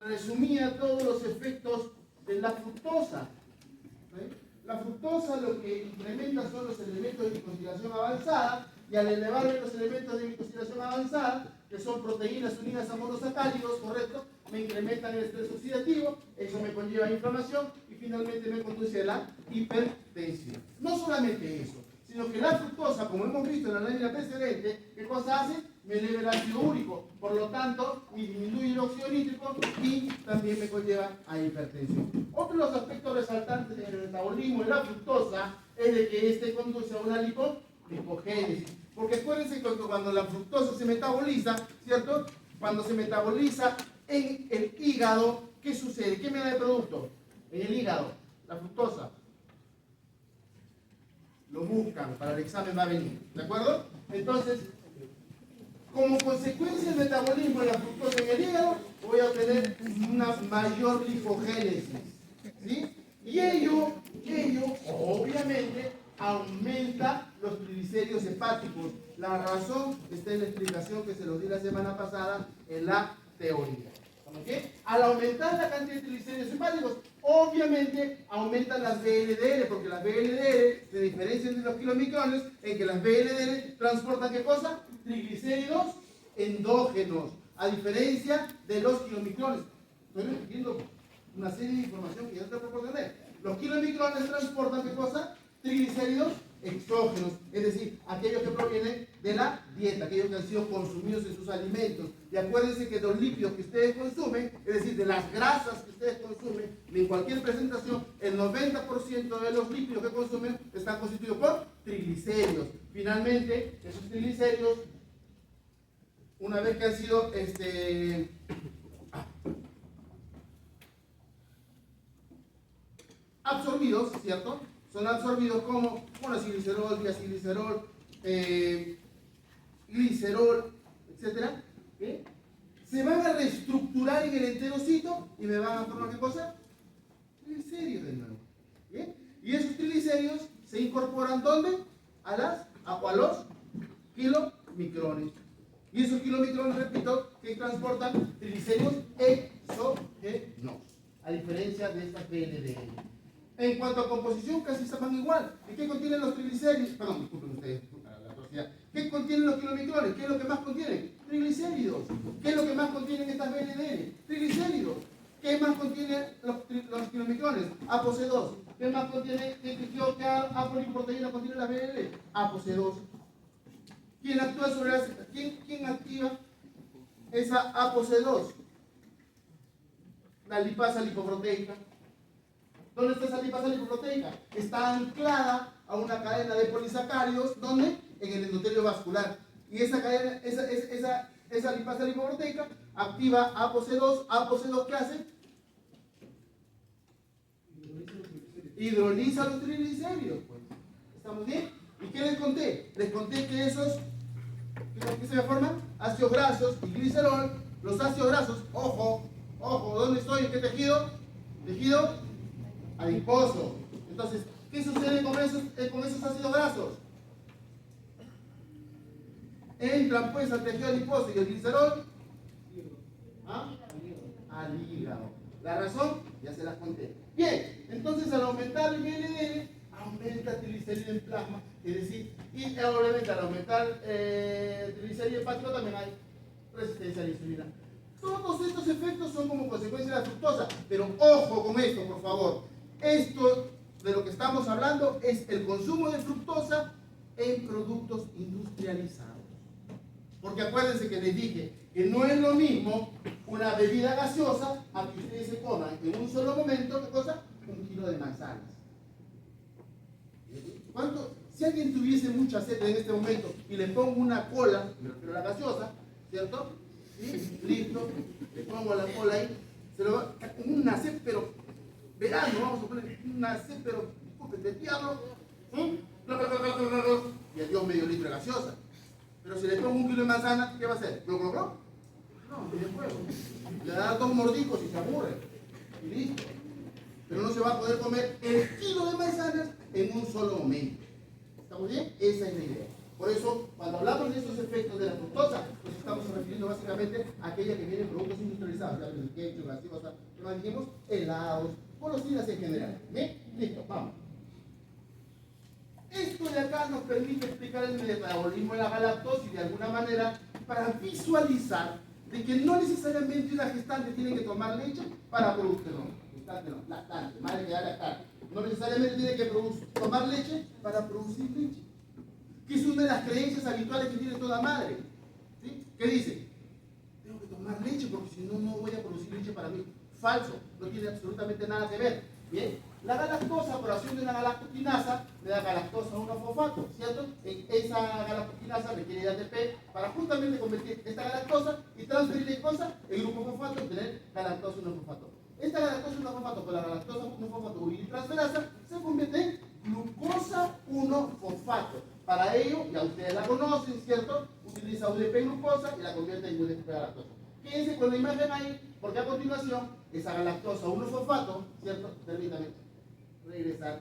resumía todos los efectos de la fructosa. ¿Sí? La fructosa lo que incrementa son los elementos de glicosilación avanzada, y al elevarme los elementos de glicosilación avanzada, que son proteínas unidas a monosacáridos, ¿correcto?, me incrementan el estrés oxidativo, eso me conlleva inflamación y finalmente me conduce a la hipertensión. No solamente eso, sino que la fructosa, como hemos visto en la lámina precedente, ¿qué cosa hace? Me eleva el ácido úrico, por lo tanto, me disminuye el óxido nítrico y también me conlleva a hipertensión. Otro de los aspectos resaltantes del metabolismo de la fructosa es de que este conduce a una lipogénesis. Porque acuérdense que cuando la fructosa se metaboliza, ¿cierto? Cuando se metaboliza en el hígado, ¿qué sucede? ¿Qué me da de producto? En el hígado, la fructosa. Lo buscan, para el examen va a venir, ¿de acuerdo? Entonces, como consecuencia del metabolismo de la fructosa en el hígado, voy a obtener una mayor lipogénesis, ¿sí? Y ello, obviamente, aumenta los triglicéridos hepáticos. La razón está en la explicación que se los di la semana pasada en la teoría. ¿Okay? Al aumentar la cantidad de triglicéridos hepáticos, obviamente aumentan las VLDL, porque las VLDL se diferencian de los kilomicrones en que las VLDL transportan ¿qué cosa? Triglicéridos endógenos, a diferencia de los kilomicrones. Estoy repitiendo una serie de información que ya te proporcioné. Los kilomicrones transportan ¿qué cosa? Triglicéridos exógenos, es decir, aquellos que provienen de la dieta, aquellos que han sido consumidos en sus alimentos. Y acuérdense que los lípidos que ustedes consumen, es decir, de las grasas que ustedes consumen, en cualquier presentación, el 90% de los lípidos que consumen están constituidos por triglicéridos. Finalmente, esos triglicéridos, una vez que han sido absorbidos, ¿cierto? Son absorbidos como monoacilglicerol, diacilglicerol, glicerol, etc. ¿Okay? Se van a reestructurar en el enterocito y me van a formar ¿qué cosa? Triglicéridos de nuevo. ¿Okay? Y esos triglicéridos se incorporan ¿dónde? A los kilomicrones. Y esos kilomicrones, repito, que transportan triglicéridos exógenos, a diferencia de estas VLDL. En cuanto a composición, casi se van igual. ¿Y qué contienen los triglicéridos? Perdón, disculpen ustedes, la atrocidad. ¿Qué contienen los kilomicrones? ¿Qué es lo que más contienen? Triglicéridos. ¿Qué es lo que más contienen estas VLDL? Triglicéridos. ¿Qué más contienen los kilomicrones? ApoC2. ¿Qué más contiene? ¿Qué apolipoproteína contiene la VLDL? ApoC2. ¿Quién actúa sobre ¿Quién activa esa ApoC2? La lipasa lipoproteica. ¿Dónde está esa lipasa lipoproteica? Está anclada a una cadena de polisacáridos, ¿dónde? En el endotelio vascular. Y esa cadena, esa lipasa lipoproteica activa ApoC2. ¿ApoC2 qué hace? Hidroliza los triglicéridos. Pues. ¿Estamos bien? ¿Y qué les conté? Les conté que esos, ¿qué se forman? Ácidos grasos y glicerol. Los ácidos grasos, ojo, ¿dónde estoy? ¿En qué tejido? Tejido adiposo. Entonces, ¿qué sucede con esos ácidos grasos? Entran pues al tejido adiposo y el glicerol al hígado. La razón, ya se las conté. Bien, entonces al aumentar el VLDL, aumenta el triglicérido en plasma, es decir, y obviamente al aumentar el triglicérido hepático también hay resistencia a la insulina. Todos estos efectos son como consecuencia de la fructosa, pero ojo con esto, por favor. Esto de lo que estamos hablando es el consumo de fructosa en productos industrializados. Porque acuérdense que les dije que no es lo mismo una bebida gaseosa a que ustedes se coman en un solo momento, ¿qué cosa? 1 kilo de manzanas. ¿Cuánto? Si alguien tuviese mucha sed en este momento y le pongo una cola, me refiero a la gaseosa, ¿cierto? ¿Sí? Listo, le pongo la cola ahí, se lo va con una sed, pero verano, vamos a poner una sed, pero disculpen, de diablo, y adiós medio litro de gaseosa. Pero si le pongo 1 kilo de manzana, ¿qué va a hacer? ¿Lo logró? No, ni de juego. Le da 2 mordiscos y se aburre. Y listo. Pero no se va a poder comer el kilo de manzanas en un solo momento. ¿Estamos bien? Esa es la idea. Por eso, cuando hablamos de esos efectos de la fructosa, nos estamos refiriendo básicamente a aquella que viene en productos industrializados, ya el ketchup, gaseosa, ¿qué más dijimos? Helados, golosinas en general. ¿Bien? Listo, vamos. Esto de acá nos permite explicar el metabolismo de la galactosa y de alguna manera para visualizar de que no necesariamente una gestante tiene que tomar leche para producir, gestante no, lactante, madre que da lactante. No necesariamente tiene que tomar leche para producir leche. Que es una de las creencias habituales que tiene toda madre. ¿Sí? ¿Qué dice? Tengo que tomar leche porque si no, no voy a producir leche para mí. Falso, no tiene absolutamente nada que ver. Bien, la galactosa, por acción de una galactoquinasa, le da galactosa 1-fosfato, ¿cierto? Esa galactoquinasa requiere de ATP para justamente convertir esta galactosa y transferirle cosa, el grupo fosfato, y tener galactosa 1-fosfato. Esta galactosa 1-fosfato con la galactosa 1-fosfato uridiltransferasa se convierte en glucosa 1-fosfato. Para ello, ya ustedes la conocen, ¿cierto? Utiliza UDP-glucosa y la convierte en UDP-galactosa. Quédense con la imagen ahí, porque a continuación, esa galactosa 1-fosfato, ¿cierto? Permítanme regresar.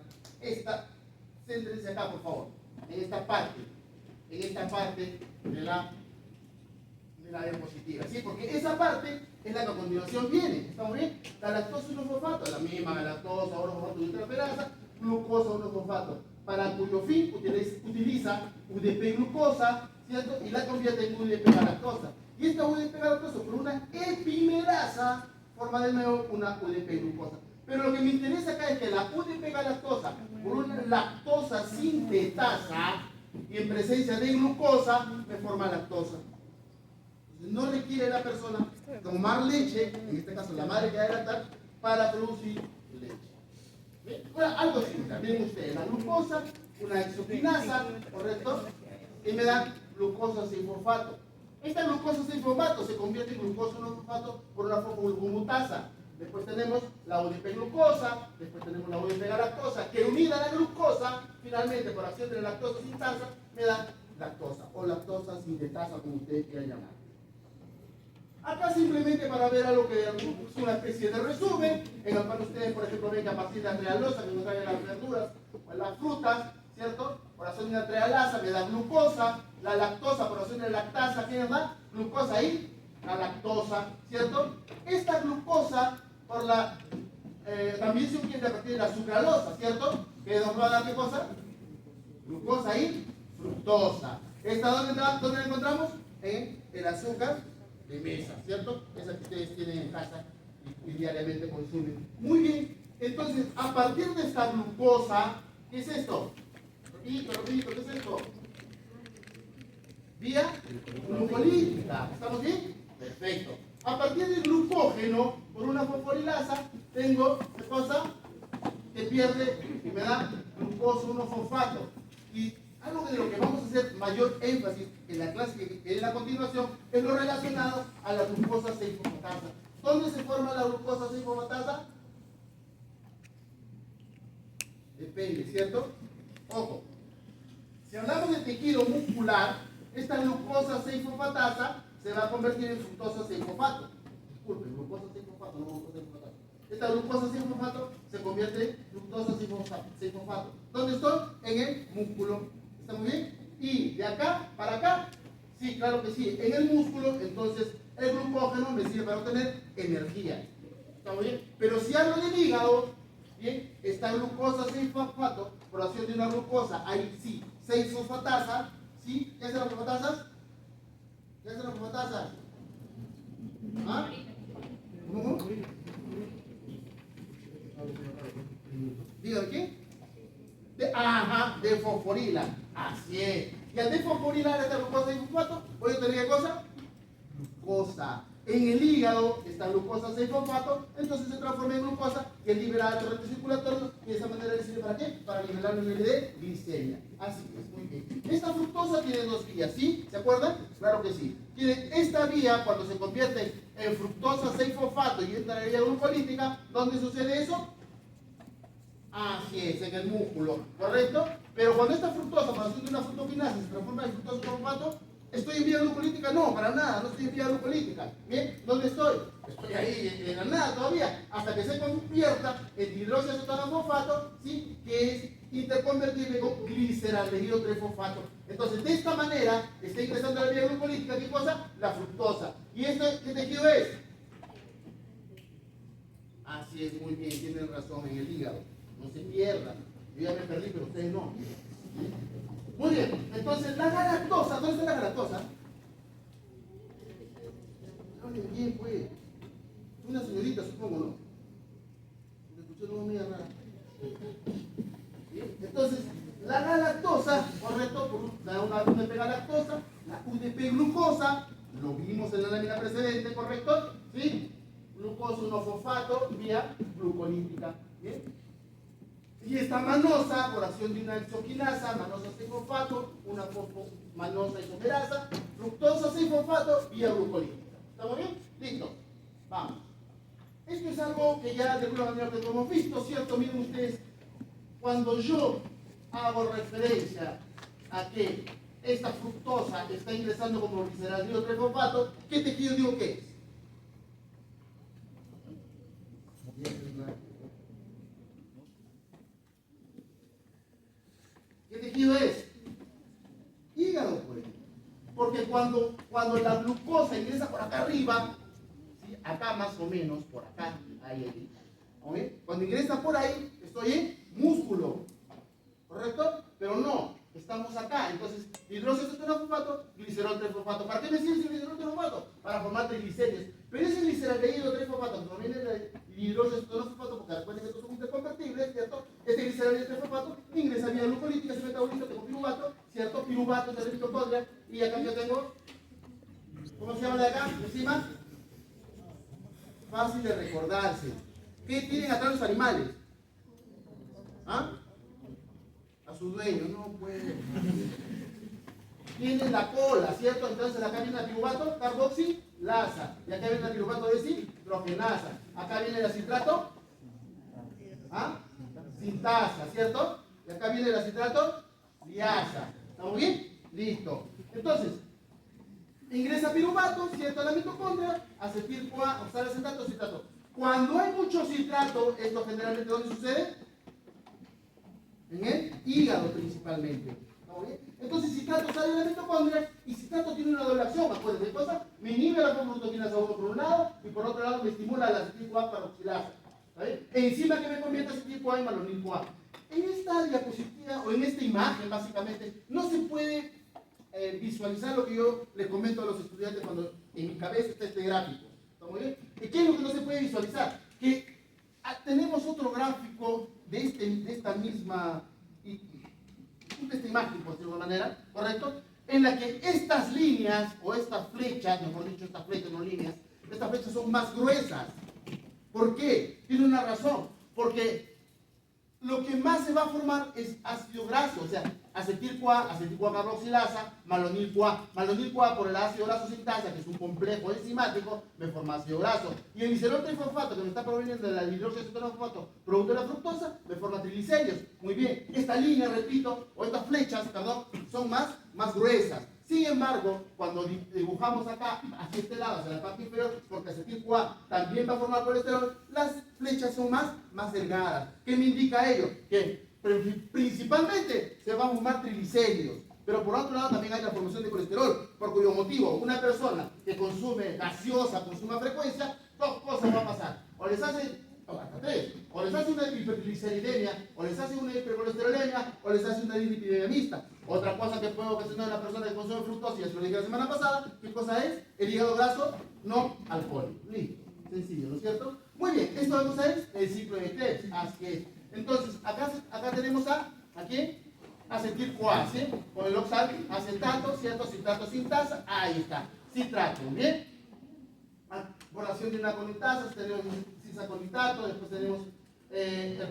Céntrense acá, por favor, en esta parte de la diapositiva, ¿sí? Porque esa parte es la que a continuación viene, ¿estamos bien? La lactosa 1-fosfato, la misma galactosa 1-fosfato y ultraperasa, glucosa 1-fosfato, para cuyo fin utiliza UDP-glucosa, ¿cierto? Y la convierte en UDP-galactosa. Y esta UDP-galactosa por una epimerasa forma de nuevo una UDP-glucosa. Pero lo que me interesa acá es que la UDP-galactosa por una lactosa sintetasa y en presencia de glucosa me forma lactosa. Entonces no requiere la persona tomar leche, en este caso la madre que va a lactar, para producir leche. ¿Bien? Bueno, algo simple, miren ustedes, la glucosa, una exoquinasa, ¿correcto? Y me da glucosa 6-fosfato. Esta glucosa 6-fosfato se convierte en glucosa 1-fosfato por una fosfolipomutasa. Después tenemos la UDP-glucosa, después tenemos la UDP-galactosa, que unida a la glucosa, finalmente por acción de la lactosa sintasa, me da lactosa, o lactosa sintetasa, como ustedes quieran llamar. Acá simplemente para ver algo que es una especie de resumen, en el cual ustedes, por ejemplo, ven que a partir de la trealosa, que nos traen las verduras o las frutas, ¿cierto? Por acción de una trealasa me da glucosa, la lactosa por acción de la lactasa, ¿qué da? Glucosa y la lactosa, ¿cierto? Esta glucosa por la también se obtiene a partir de la sucralosa, ¿cierto? ¿Que nos va a dar qué cosa? Glucosa y fructosa. ¿Esta dónde la encontramos? En el azúcar de mesa, ¿cierto? Esa que ustedes tienen en casa y diariamente consumen. Muy bien, entonces a partir de esta glucosa, ¿qué es esto? Repito, ¿qué es esto? Vía glucolítica, ¿estamos bien? Perfecto. A partir del glucógeno, por una fosforilasa, tengo, ¿qué cosa? Que pierde y me da glucosa 1-fosfato. Y algo de lo que vamos a hacer mayor énfasis en la clase que viene a continuación es lo relacionado a la glucosa 6-fosfatasa. ¿Dónde se forma la glucosa 6-fosfatasa? Depende, ¿cierto? Ojo. Si hablamos de tejido muscular, esta glucosa 6-fosfatasa se va a convertir en fructosa 6-fosfato. Disculpen, glucosa 6-fosfato, no glucosa 6-fosfato. Esta glucosa 6-fosfato se convierte en fructosa 6-fosfato. ¿Dónde estoy? En el músculo. ¿Está muy bien? Y de acá para acá, sí, claro que sí. En el músculo, entonces, el glucógeno me sirve para obtener energía. ¿Está muy bien? Pero si hablo del hígado, bien, esta glucosa 6-fosfato, por acción de una glucosa, ahí sí, 6-fosfatasa, ¿sí? ¿Qué hacen las fosfatasas? ¿Qué hacen las fosfatasas? ¿Ah? ¿Cómo? ¿Digan qué? De fosforila. Así es. Y al desfosforilar esta glucosa 6-fosfato, voy a obtener ¿qué cosa? Glucosa. En el hígado está glucosa 6-fosfato, entonces se transforma en glucosa que es liberada al torrente circulatorio y de esa manera le sirve ¿para qué? Para nivelar el nivel de glicemia. Así es, muy bien. Esta fructosa tiene dos vías, ¿sí? ¿Se acuerdan? Claro que sí. Tiene esta vía cuando se convierte en fructosa 6-fosfato y entra en la vía glucolítica. ¿Dónde sucede eso? Así es, en el músculo, ¿correcto? Pero cuando esta fructosa, por acción de una fructoquinasa, se transforma en fructosa 6-fosfato, ¿estoy en vía glucolítica? No, para nada, no estoy en vía glucolítica. ¿Bien? ¿Dónde estoy? Estoy ahí en la nada todavía, hasta que se convierta en dihidroxiacetano fosfato, ¿sí? Que es interconvertible con gliceraldehído trifosfato. Entonces, de esta manera, está ingresando a la vía glucolítica, ¿qué cosa? La fructosa. ¿Y esto qué tejido es? Así es, muy bien, tienen razón, en el hígado. No se pierdan. Yo ya me perdí, pero ustedes no. Muy bien, entonces la galactosa, ¿dónde está la galactosa? Hablen bien, pues. Una señorita, supongo, ¿no? Me escuché una media rara. ¿Sí? Entonces, la galactosa, correcto, por una UDP galactosa, la UDP glucosa, lo vimos en la lámina precedente, correcto, ¿sí? Glucosa 1-fosfato vía glucolítica, ¿bien? Y esta manosa, por acción de una exoquinasa, manosa 6-fosfato, una manosa isomerasa, fructosa 6-fosfato vía glucolítica. ¿Estamos bien? Listo. Vamos. Esto es algo que ya de alguna manera que hemos visto, ¿cierto? Miren ustedes, cuando yo hago referencia a que esta fructosa está ingresando como gliceraldehído trifosfato, ¿qué tejido digo que es? ¿Qué tejido es? Hígado, pues. Porque cuando la glucosa ingresa por acá arriba, ¿sí? Acá más o menos, por acá, ahí. ¿Okay? Cuando ingresa por ahí, estoy en músculo. ¿Correcto? Pero no, estamos acá. Entonces, hidróxido trifosfato, glicerol trifosfato. ¿Para qué me sirve ese glicerol trifosfato? Para formar triglicéridos. Pero ese gliceraldehído trifosfato, que proviene del hidróxido trifosfato, porque recuerden que estos son interconvertibles, ¿cierto? Este gliceraldehído trifosfato ingresa vía glucolítica, se metaboliza, tengo piruvato, ¿cierto? Piruvato es de la mitocondria. Y acá yo tengo, ¿cómo se llama de acá? Encima. Fácil de recordarse. ¿Qué tienen atrás los animales? ¿Ah? A su dueño, no puede. Tienen la cola, ¿cierto? Entonces acá viene la piruvato carboxilasa. Y acá viene la piruvato deshidrogenasa. Acá viene el citrato, ¿ah? Sintasa, ¿cierto? Y acá viene el citrato liasa. ¿Estamos bien? Listo. Entonces, ingresa piruvato, ¿cierto? A la mitocondria, acetil-CoA, oxalacetato, citrato. Cuando hay mucho citrato, esto generalmente ¿dónde sucede? En el hígado principalmente. ¿Estamos bien? Entonces citrato sale de la mitocondria y citrato tiene una doble acción, acuérdense de cosa, me inhibe la protoquinasa 1 por un lado y por otro lado me estimula la acetil-CoA carboxilasa. ¿Está bien? Encima que me convierte acetil-CoA en malonil-CoA. En esta diapositiva o en esta imagen básicamente no se puede visualizar lo que yo les comento a los estudiantes cuando en mi cabeza está este gráfico. ¿Estamos bien? ¿Y qué es lo que no se puede visualizar? Que tenemos otro gráfico de esta misma de esta imagen, por decirlo de alguna manera, ¿correcto? En la que estas líneas, o estas flechas, mejor dicho, estas flechas, no líneas, estas flechas son más gruesas. ¿Por qué? Tiene una razón. Porque lo que más se va a formar es ácido graso, o sea, acetil-CoA, acetil-CoA carboxilasa, malonil-CoA. Malonil-CoA por el ácido graso sintasa, que es un complejo enzimático, me forma ácido graso. Y el glicerol trifosfato, que me está proveniendo del hidróxido trifosfato, producto de la fructosa, me forma triglicéridos. Muy bien, esta línea, repito, o estas flechas, perdón, son más gruesas. Sin embargo, cuando dibujamos acá, hacia este lado, hacia la parte inferior, porque acetil-CoA también va a formar colesterol, las flechas son más delgadas. ¿Qué me indica ello? Que principalmente se van a formar triglicéridos. Pero por otro lado también hay la formación de colesterol, por cuyo motivo una persona que consume gaseosa con suma frecuencia, dos cosas van a pasar. O les hace, hasta tres, o les hace una hipergliceridemia, o les hace una hipercolesterolemia, o les hace una dislipidemia mixta. Otra cosa que puede ocasionar una persona que consume fructosa, ya se lo dije la semana pasada, ¿qué cosa es? El hígado graso no alcohólico. Listo, sencillo, ¿no es cierto? Muy bien, esto vamos a ver el ciclo de Krebs, así es. Entonces, acá tenemos ¿a quién? Acetil-CoA, ¿sí? Con el oxalacetato, ¿cierto? Citrato sintasa, ahí está. Citrato, ¿bien? Por acción de una conitasa, tenemos cisaconitato, después tenemos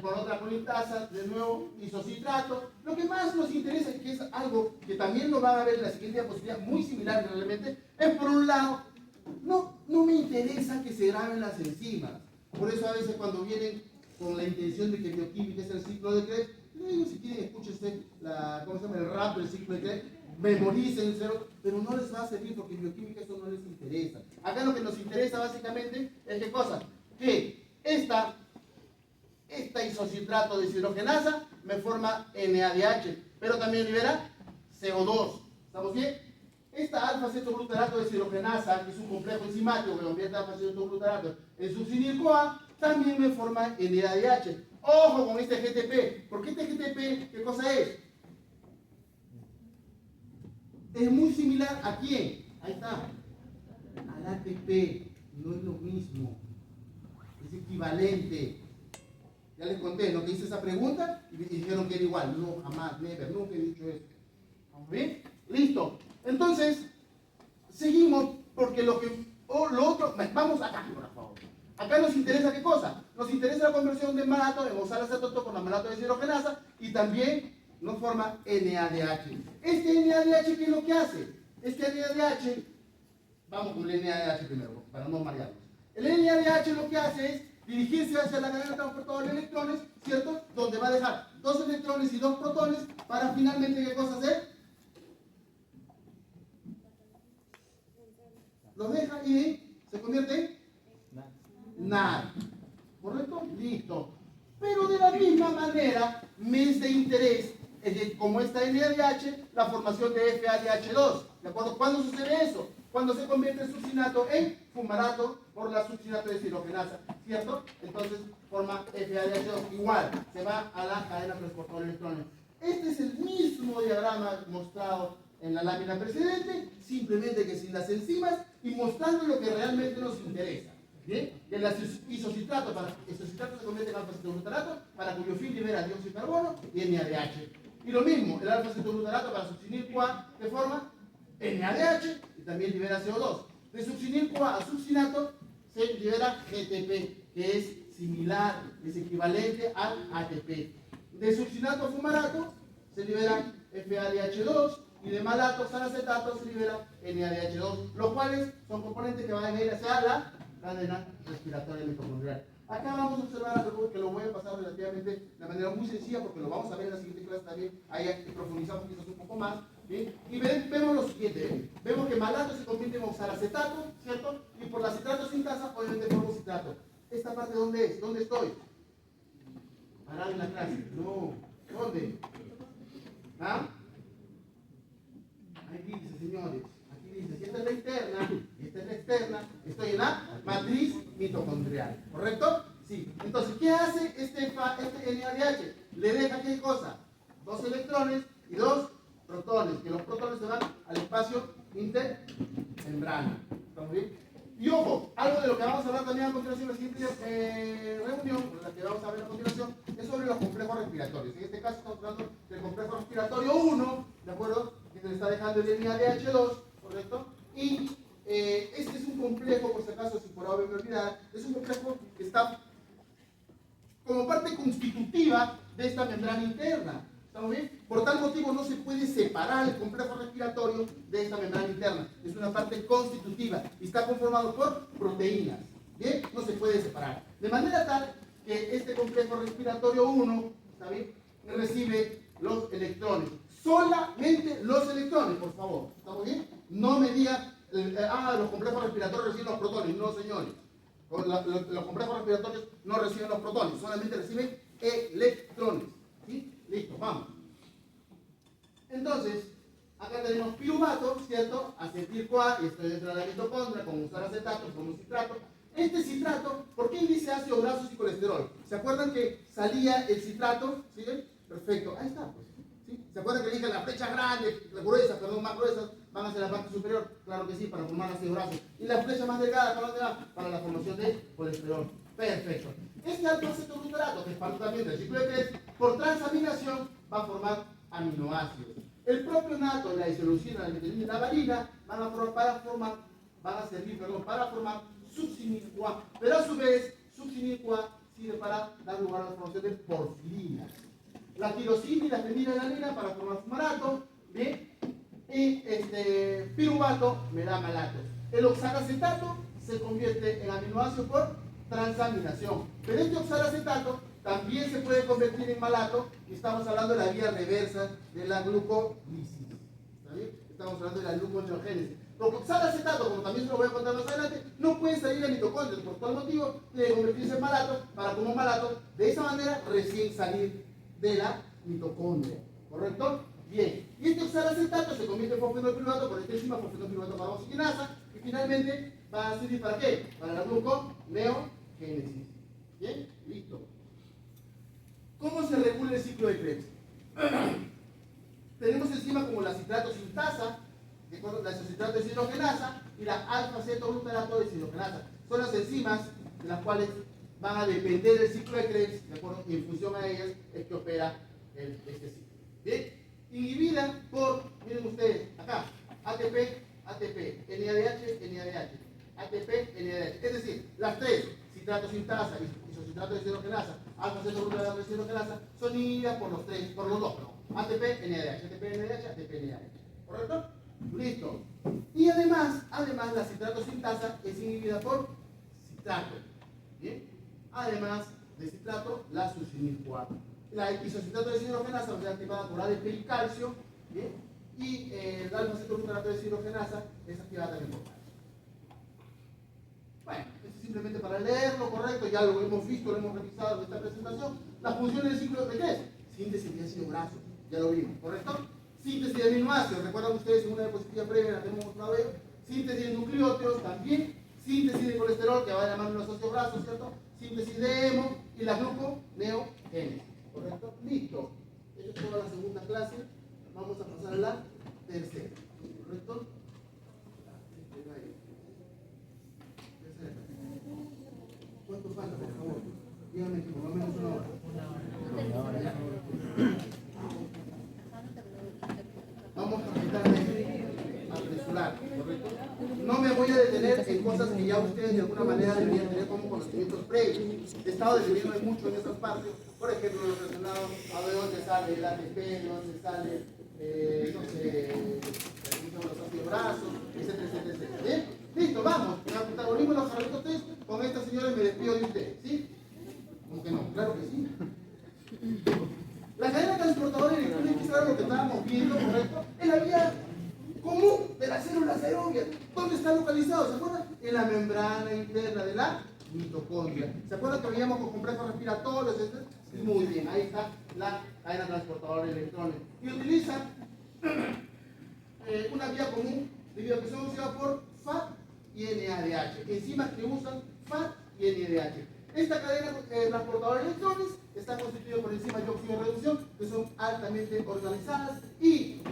por otra conitasa, de nuevo isocitrato. Lo que más nos interesa, que es algo que también lo van a ver en la siguiente diapositiva, muy similar realmente, es por un lado, no me interesa que se graben las enzimas. Por eso a veces cuando vienen con la intención de que bioquímica es el ciclo de Krebs, le digo, si quieren escúchense ¿cómo se llama? El rap del ciclo de Krebs, memoricen, pero no les va a servir porque en bioquímica eso no les interesa. Acá lo que nos interesa básicamente es qué cosa, que esta isocitrato deshidrogenasa me forma NADH, pero también libera CO2. ¿Estamos bien? Esta alfa-cetoglutarato de deshidrogenasa, que es un complejo enzimático que convierte alfa-cetoglutarato en succinil-CoA, también me forma NADH. Ojo con este GTP, porque este GTP, ¿qué cosa es? Es muy similar a quién? Ahí está. Al ATP. No es lo mismo. Es equivalente. Ya les conté, ¿no? Que hice esa pregunta y dijeron que era igual. No, jamás, never, nunca he dicho eso. ¿Vamos bien? Listo. Entonces, seguimos porque lo otro, vamos acá, por favor. Acá nos interesa qué cosa? Nos interesa la conversión de malato en oxalacetato con la malato de deshidrogenasa y también nos forma NADH. Este NADH, ¿qué es lo que hace? Este NADH, vamos con el NADH primero, para no marearnos. El NADH lo que hace es dirigirse hacia la cadena transportadora de electrones, ¿cierto? Donde va a dejar 2 electrones y 2 protones para finalmente, ¿qué cosa hacer? Los deja y se convierte en NAD. ¿Correcto? Listo. Pero de la misma manera, me es de interés, como está NADH, la formación de FADH2. ¿De acuerdo? ¿Cuándo sucede eso? Cuando se convierte el succinato en fumarato por la succinato de deshidrogenasa, ¿cierto? Entonces forma FADH2. Igual, se va a la cadena transportadora de electrones. Este es el mismo diagrama mostrado en la lámina precedente, simplemente que sin las enzimas y mostrando lo que realmente nos interesa. ¿Bien? El isocitrato, isocitrato se convierte en alfa-cetoglutarato, para cuyo fin libera dióxido de carbono y NADH. Y lo mismo, el alfa-cetoglutarato para succinil-CoA de forma NADH y también libera CO2. De succinil-CoA a succinato se libera GTP, que es similar, es equivalente al ATP. De succinato a fumarato se libera FADH2 y de malato oxalacetato se libera NADH2, los cuales son componentes que van a ir hacia la cadena respiratoria mitocondrial. Acá vamos a observar algo que lo voy a pasar relativamente de manera muy sencilla porque lo vamos a ver en la siguiente clase también, ahí profundizamos quizás un poco más, ¿sí? Y vemos lo siguiente, vemos que malato se convierte en oxalacetato, ¿cierto? Y por la citrato sintasa obviamente formo citrato. ¿Esta parte dónde es? ¿Dónde estoy? Parado en la clase. No. ¿Dónde? ¿Ah? Ahí dice, señores. Aquí dice, si esta es la interna, esta es la externa, estoy en la matriz mitocondrial. ¿Correcto? Sí. Entonces, ¿qué hace este NADH? Le deja ¿qué cosa? 2 electrones y 2 protones, que los protones se van al espacio intermembrana. ¿Estamos bien? Y ojo, algo de lo que vamos a hablar también a continuación, en la siguiente reunión, la que vamos a ver a continuación, es sobre los complejos respiratorios. En este caso estamos hablando del complejo respiratorio 1, ¿de acuerdo? Que se le está dejando el NADH2, ¿correcto? Y este es un complejo, por si acaso, si por ahora me olvidara, es un complejo que está como parte constitutiva de esta membrana interna. ¿Estamos bien? Por tal motivo no se puede separar el complejo respiratorio de esta membrana interna. Es una parte constitutiva y está conformado por proteínas. ¿Bien? No se puede separar. De manera tal que este complejo respiratorio 1, ¿está bien?, recibe los electrones. Solamente los electrones, por favor. ¿Estamos bien? No me diga, los complejos respiratorios reciben los protones. No, señores. Los complejos respiratorios no reciben los protones, solamente reciben electrones. ¿Sí? Listo, vamos. Entonces, acá tenemos piruvato, ¿cierto? Acetil-CoA, y estoy dentro de la mitocondria, con oxalacetato, con un citrato. Este citrato, ¿por qué dice ácidos grasos y colesterol? ¿Se acuerdan que salía el citrato? ¿Sí? Perfecto, ahí está, pues. ¿Sí? ¿Se acuerdan que dije las flechas grandes, las gruesas, perdón, más gruesas, van hacia la parte superior? Claro que sí, para formar ácidos grasos. Y las flechas más delgadas, ¿para dónde van? Para la formación de colesterol. Perfecto. Este alfa-cetoglutarato, que es parte también del ciclo de Krebs, por transaminación va a formar aminoácidos. El propio nato, la isoleucina, la metilina y la valina van a servir para formar succinil-CoA. Pero a su vez, succinil-CoA sirve para dar lugar a la formación de porfirinas. La tirosina y la fenilalanina para formar fumarato, ¿bien? Y piruvato me da malato. El oxalacetato se convierte en aminoácido por transaminación. Pero este oxalacetato también se puede convertir en malato y estamos hablando de la vía reversa de la glucolisis. ¿Está bien? Estamos hablando de la gluconeogénesis. Porque oxalacetato, como también se lo voy a contar más adelante, no puede salir de mitocondrias. Por tal motivo, debe convertirse en malato para como malato, de esa manera recién salir de la mitocondria, ¿correcto? Bien, y este oxalacetato se convierte en fosfenolpiruvato por esta enzima fosfenolpiruvato carboxigenasa y finalmente va a servir ¿para qué? Para la gluconeogénesis. Bien, listo. ¿Cómo se regula el ciclo de Krebs? Tenemos enzimas como la citrato sintasa, la isocitrato deshidrogenasa y la alfa-cetoglutarato deshidrogenasa. Son las enzimas de las cuales van a depender del ciclo de Krebs, ¿de acuerdo? Y en función a ellas es que opera este ciclo. ¿Bien? Inhibida por, miren ustedes, acá, ATP, ATP, NADH, NADH, ATP, NADH. Es decir, las tres, citrato sintasa, isocitrato deshidrogenasa, alfa-cetoglutarato deshidrogenasa, son inhibidas por los tres, por los dos, ¿no? ATP, NADH, ATP, NADH, ATP, NADH. ¿Correcto? Listo. Y además la citrato sintasa es inhibida por citrato. ¿Bien? Además de citrato, la succinil 4. La isocitrato deshidrogenasa va a ser activada por ADP y calcio. ¿Bien? Y el alfa-cetoglutarato deshidrogenasa es activada también por calcio. Bueno, esto es simplemente para leerlo, correcto, ya lo hemos visto, lo hemos revisado en esta presentación. La función del ciclo de qué es? Síntesis de ácido graso, ya lo vimos, ¿correcto? Síntesis de aminoácidos, recuerdan ustedes en una diapositiva previa la tenemos otra vez. Síntesis de nucleótidos también. Síntesis de colesterol, que va a llamar los ácidos grasos, ¿cierto? Síntesis de hemo y la gluconeogénesis, ¿correcto? Listo. Esta es toda la segunda clase. Vamos a pasar a la tercera, ¿correcto? ¿Cuánto falta, por favor? Díganme que por lo menos una hora. Vamos a tratar de apresurar, ¿correcto? No me voy a detener en cosas que ya ustedes de alguna manera deberían tener como conocimientos previos. He estado deteniendo mucho en esas partes, por ejemplo, lo relacionado a de dónde sale el ATP, de dónde sale, no sé, los ácidos grasos, etcétera, etcétera, etcétera. ¿Bien? Listo, vamos. En el protagonismo de los jarritos test, con esta señora me despido de ustedes, ¿sí? ¿Cómo que no? Claro que sí. La cadena transportadora electrónica, que era lo que estábamos viendo, ¿correcto? Es la vía común de las células aerobias. ¿Dónde está localizado? ¿Se acuerdan? En la membrana interna de la mitocondria. ¿Se acuerdan que veíamos con complejos respiratorios, etcétera? Muy bien, ahí está la cadena transportadora de electrones. Y utiliza una vía común debido a que son usadas por FAT y NADH, enzimas que usan FAT y NADH. Esta cadena transportadora de electrones está constituida por enzimas de óxido de reducción que son altamente organizadas y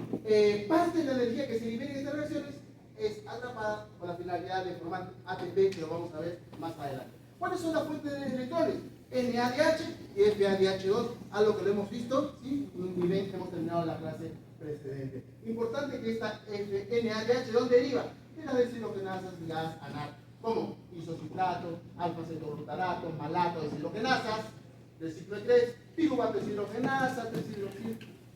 parte de la energía que se libera en estas reacciones es atrapada con la finalidad de formar ATP, que lo vamos a ver más adelante. ¿Cuáles son las fuentes de electrones? NADH y FADH2, algo que lo hemos visto, ¿sí? Un nivel que hemos terminado en la clase precedente. Importante que esta NADH, ¿de dónde deriva? De las deshidrogenasas ligadas a NAD, como isocitrato, alfa-cetoglutarato, malato, deshidrogenasas, del ciclo de Krebs, piruvato deshidrogenasa,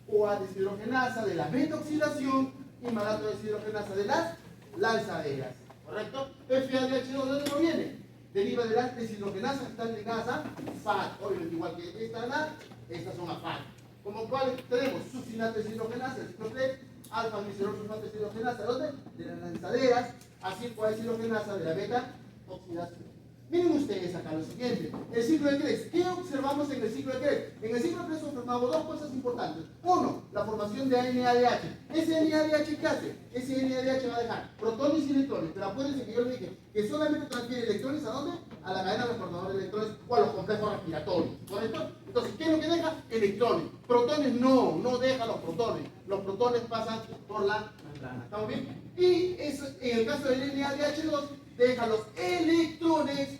OA deshidrogenasa de la beta-oxidación y malato deshidrogenasa de las lanzaderas, ¿correcto? FADH2, ¿de dónde proviene? Deriva de las deshidrogenasas que están ligadas a FAT, obviamente igual que esta NAD, estas son a FAT. Como cual tenemos succinato deshidrogenasa, el ciclo Krebs, alfa-glicerol-sulfato deshidrogenasa, ¿dónde? De las lanzaderas, acil-CoA deshidrogenasa de la beta-oxidación. Miren ustedes acá lo siguiente, el ciclo de Krebs. ¿Qué observamos en el ciclo de Krebs? En el ciclo de Krebs observamos dos cosas importantes. Uno, la formación de NADH. Ese NADH, ¿qué hace? Ese NADH va a dejar protones y electrones. Pero acuérdense que yo les dije que solamente transfiere electrones ¿a dónde? A la cadena transportadora de electrones o a los complejos respiratorios, ¿correcto? Entonces, ¿qué es lo que deja? Electrones. Protones no deja los protones. Los protones pasan por la membrana. ¿Estamos bien? Y eso, en el caso del NADH2, deja los electrones,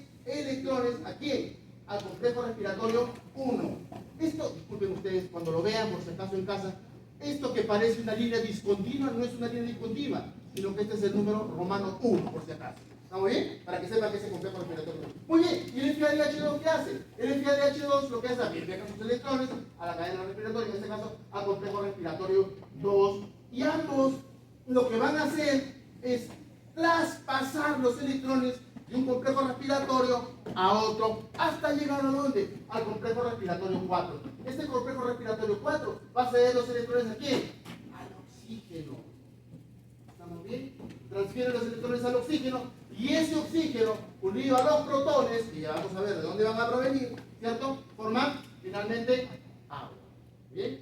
¿a quién? Al complejo respiratorio 1. Esto, disculpen ustedes, cuando lo vean por si acaso en casa, esto que parece una línea discontinua no es una línea discontinua, sino que este es el número romano 1, por si acaso. ¿Estamos bien? Para que sepan que es el complejo respiratorio 1. Muy bien, ¿y el FADH2 qué hace? El FADH2 lo que hace es deja sus electrones a la cadena respiratoria, en este caso al complejo respiratorio 2, y ambos lo que van a hacer es traspasar los electrones de un complejo respiratorio a otro hasta llegar a dónde? Al complejo respiratorio 4. Este complejo respiratorio 4 va a ceder los electrones ¿a quién? Al oxígeno. ¿Estamos bien? Transfiere los electrones al oxígeno y ese oxígeno unido a los protones, que ya vamos a ver de dónde van a provenir, ¿cierto? Forman finalmente agua. ¿Bien?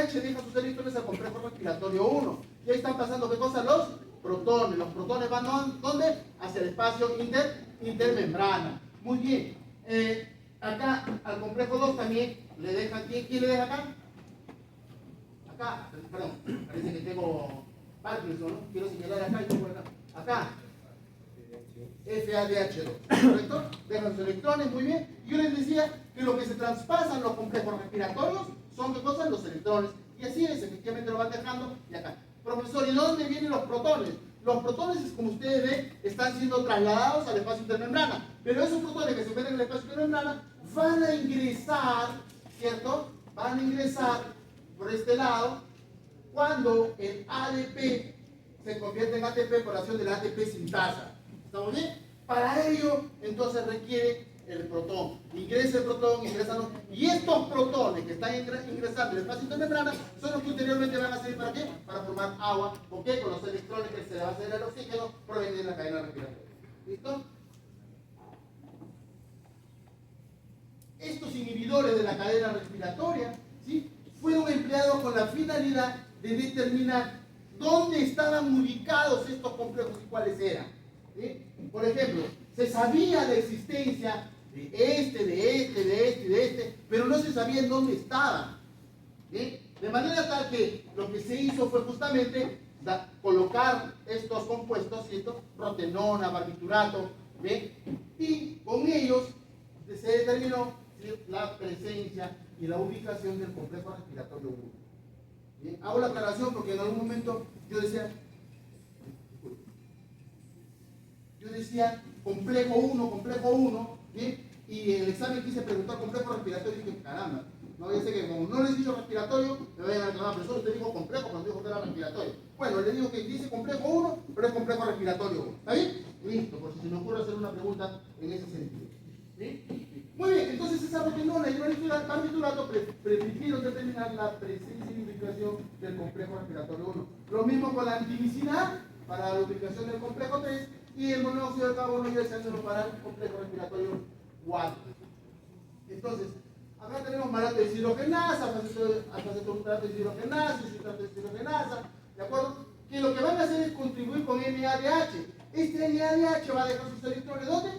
ADH deja sus electrones al complejo respiratorio 1. Y ahí están pasando, ¿qué cosa? Los protones. Los protones van, ¿dónde? Hacia el espacio intermembrana. Muy bien. Acá, al complejo 2 también le deja, ¿quién le deja acá? Acá, perdón, parece que tengo Parkinson, ¿no? Quiero señalar acá y pongo acá. Acá, FADH2, ¿correcto? Dejan sus electrones, muy bien. Yo les decía que lo que se traspasan los complejos respiratorios son, ¿qué cosas? Los electrones. Y así es, efectivamente lo van dejando. Y acá. Profesor, ¿y dónde vienen los protones? Los protones, como ustedes ven, están siendo trasladados al espacio intermembrana. Pero esos protones que se encuentran en el espacio intermembrana van a ingresar, ¿cierto? Van a ingresar por este lado cuando el ADP se convierte en ATP por acción del ATP sintasa. ¿Estamos bien? Para ello, entonces requiere el protón. Ingresa el protón, y estos protones que están ingresando en el espacio intermembrana son los que ulteriormente van a servir ¿para qué? Para formar agua. ¿Por qué? Con los electrones que se le va a hacer el oxígeno provenientes de la cadena respiratoria. ¿Listo? Estos inhibidores de la cadena respiratoria, ¿sí?, fueron empleados con la finalidad de determinar dónde estaban ubicados estos complejos y cuáles eran. ¿Sí? Por ejemplo, se sabía la existencia de este, pero no se sabía en dónde estaban. ¿Sí? De manera tal que lo que se hizo fue justamente colocar estos compuestos, ¿cierto? Protenona, barbiturato, ¿sí? Y con ellos se determinó, ¿sí?, la presencia y la ubicación del complejo respiratorio 1. ¿Bien? Hago la aclaración porque en algún momento yo decía complejo 1, ¿bien? Y en el examen quise preguntar complejo respiratorio y dije, caramba, no, ya sé que como no les he dicho respiratorio, me vayan a reclamar, pero solo te dijo complejo cuando dijo que era respiratorio. Bueno, le digo que dice complejo 1, pero es complejo respiratorio 1. ¿Está bien? Listo, por si se me ocurre hacer una pregunta en ese sentido. ¿Sí? Muy bien, entonces esa protenona y el barbiturato permitieron determinar la presencia y ubicación del complejo respiratorio 1. Lo mismo con la antimicina A para la ubicación del complejo 3 y el monóxido de carbono y el cianuro para el complejo respiratorio 4. Entonces, acá tenemos malato de deshidrogenasa, acetobutirato de deshidrogenasa, citrato de deshidrogenasa, ¿de acuerdo? Que lo que van a hacer es contribuir con NADH. Este NADH va a dejar sus electrones, ¿dónde?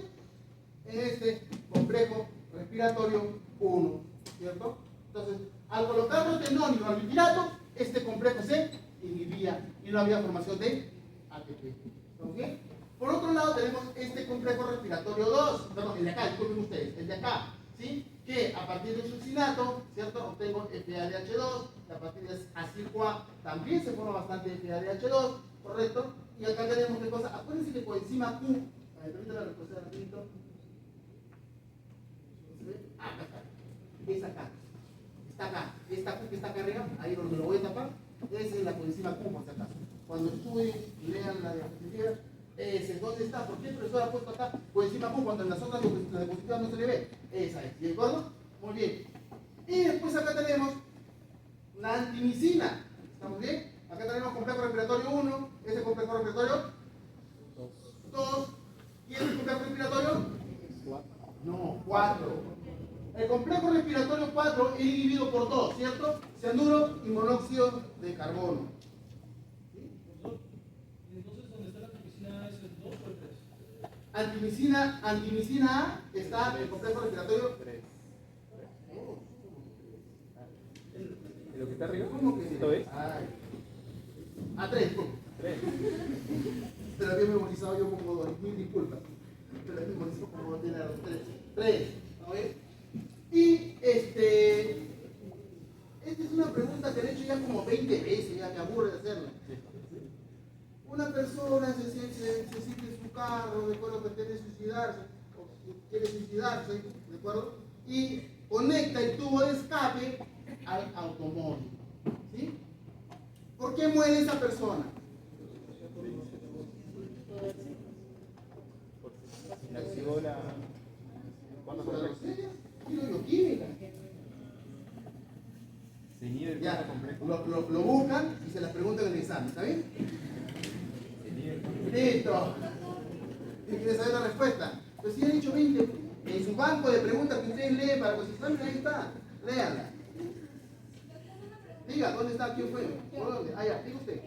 En este complejo respiratorio 1, ¿cierto? Entonces, al colocar protenón y barbiturato, este complejo se inhibía y no había formación de ATP. ¿Okay? Por otro lado, tenemos este complejo respiratorio 2, perdón, el de acá, disculpen ustedes, el de acá, ¿sí? Que a partir de succinato, ¿cierto?, obtengo FADH2, y a partir de acil-CoA también se forma bastante FADH2, ¿correcto? Y acá tenemos qué cosa, acuérdense que coenzima Q, permítanme la respuesta rapidito. Acá está, es acá, está acá, esta Q que está acá arriba, ahí donde lo voy a tapar, esa es la coenzima Q, por si acaso. Cuando estudien, lean la diapositiva, ¿dónde está? ¿Por qué el profesor ha puesto acá coenzima Q cuando en las otras diapositivas no se le ve? Esa es, ¿de acuerdo? Muy bien. Y después acá tenemos la antimicina, ¿estamos bien? Acá tenemos complejo respiratorio 1, ese complejo respiratorio 2, ¿y el complejo respiratorio? 4. No, 4. El complejo respiratorio 4 es inhibido por 2, ¿cierto? Cianuro y monóxido de carbono. ¿Sí? Entonces, ¿dónde está la antimicina A? ¿Es el 2 o el 3? Antimicina A está en el complejo respiratorio 3. ¿Lo que está arriba? ¿Cómo que ¿Esto es? A3, ¿cómo? 3. Pero había memorizado yo como 2, mil disculpas. Pero había memorizado como 2, tiene 3. ¿No ves? Y esta es una pregunta que le he hecho ya como 20 veces, ya me aburre de hacerla. Una persona se siente en su carro, ¿de acuerdo?, que quiere suicidarse, ¿de acuerdo? Y conecta el tubo de escape al automóvil. ¿Sí? ¿Por qué muere esa persona? Activó la... ¿Cuándo fue la bioquímica. Se inhibe el Ya, complejo. lo buscan y se las preguntan en el examen, ¿está bien? Se inhibe el complejo. Listo. ¿Y quiere saber la respuesta? Pues si he dicho 20, en su banco de preguntas que ustedes leen para los exámenes, ahí está. Léanla. ¿Sí? diga, ¿dónde está? ¿Quién fue? ¿Por dónde? Ah, ya, diga usted.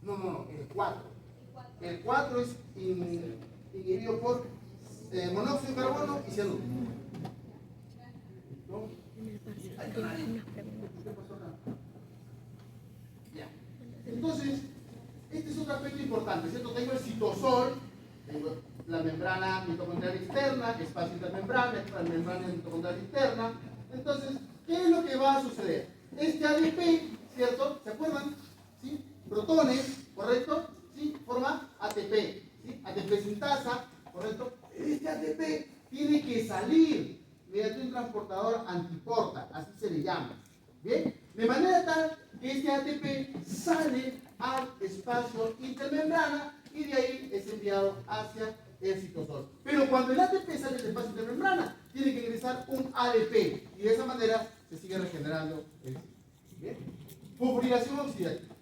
No, el 4. El 4 es inhibido por monóxido de carbono y cianuro. ¿No? Ya. Entonces, este es otro aspecto importante, ¿cierto? Tengo el citosol, tengo la membrana mitocondrial externa, espacio intermembrana, la membrana mitocondrial interna. Entonces, ¿qué es lo que va a suceder? Este ADP, ¿cierto? ¿Se acuerdan? ¿Sí? Protones, ¿correcto? ¿Sí? Forma ATP, ¿sí? ATP sintasa, ¿correcto? Este ATP tiene que salir mediante un transportador antiporta, así se le llama. ¿Bien? De manera tal que este ATP sale al espacio intermembrana y de ahí es enviado hacia el citosol. Pero cuando el ATP sale del espacio intermembrana, tiene que ingresar un ADP y de esa manera se sigue regenerando el ciclo. ¿Bien? Fosforilación oxidativa.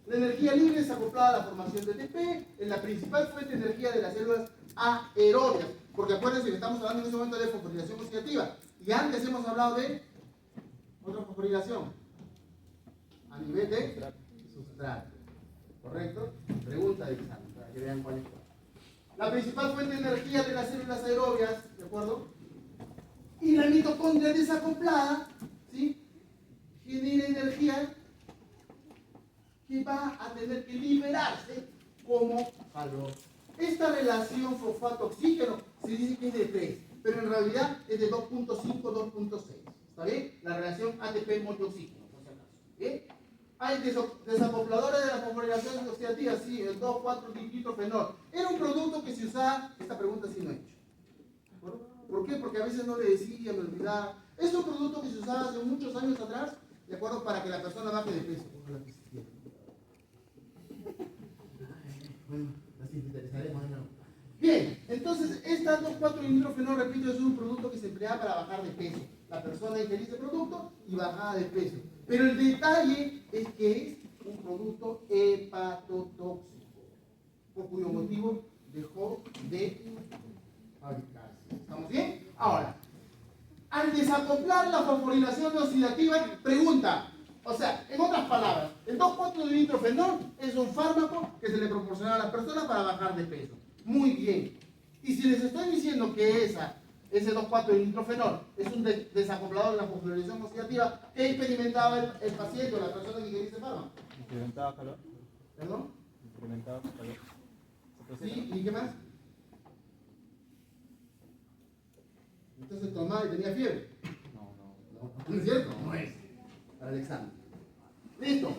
La energía libre es acoplada a la formación de ATP, es la principal fuente de energía de las células aerobias. Porque acuérdense que estamos hablando en este momento de fosforilación oxidativa. Y antes hemos hablado de otra fosforilación a nivel de sustrato. ¿Correcto? Pregunta de examen para que vean cuál es cuál. La principal fuente de energía de las células aerobias, ¿de acuerdo? Y la mitocondria desacoplada, ¿sí? Genera energía que va a tener que liberarse como calor. Esta relación fosfato-oxígeno se dice que es de 3, pero en realidad es de 2.5, 2.6. ¿Está bien? La relación ATP-multioxígeno, por si acaso. ¿Bien? Hay desacopladores de la fosforilación oxidativa, sí, el 2,4-ditrofenol. Era un producto que se usaba, esta pregunta sí no he hecho. ¿Por qué? Porque a veces no le decía, me olvidaba. Es un producto que se usaba hace muchos años atrás, ¿de acuerdo? Para que la persona baje de peso. Bueno, así interesaremos, ¿no? Bien, entonces, esta 2,4-ditrofenol, repito, es un producto que se emplea para bajar de peso. La persona ingería este producto y bajaba de peso. Pero el detalle es que es un producto hepatotóxico, por cuyo motivo dejó de fabricarse. ¿Estamos bien? Ahora, al desacoplar la fosforilación oxidativa, pregunta, o sea, en otras palabras, el 2,4-ditrofenol es un fármaco que se le proporciona a las personas para bajar de peso. Muy bien. Y si les estoy diciendo que ese 2,4-ditrofenol es un desacoplador de la fosforilación oxidativa, ¿qué experimentaba el paciente o la persona que quería ese fármaco? Incrementaba calor. ¿Perdón? Incrementaba calor. ¿Sí? ¿Y qué más? Entonces tomaba y tenía fiebre. No es cierto, no es. Para el examen. Listo.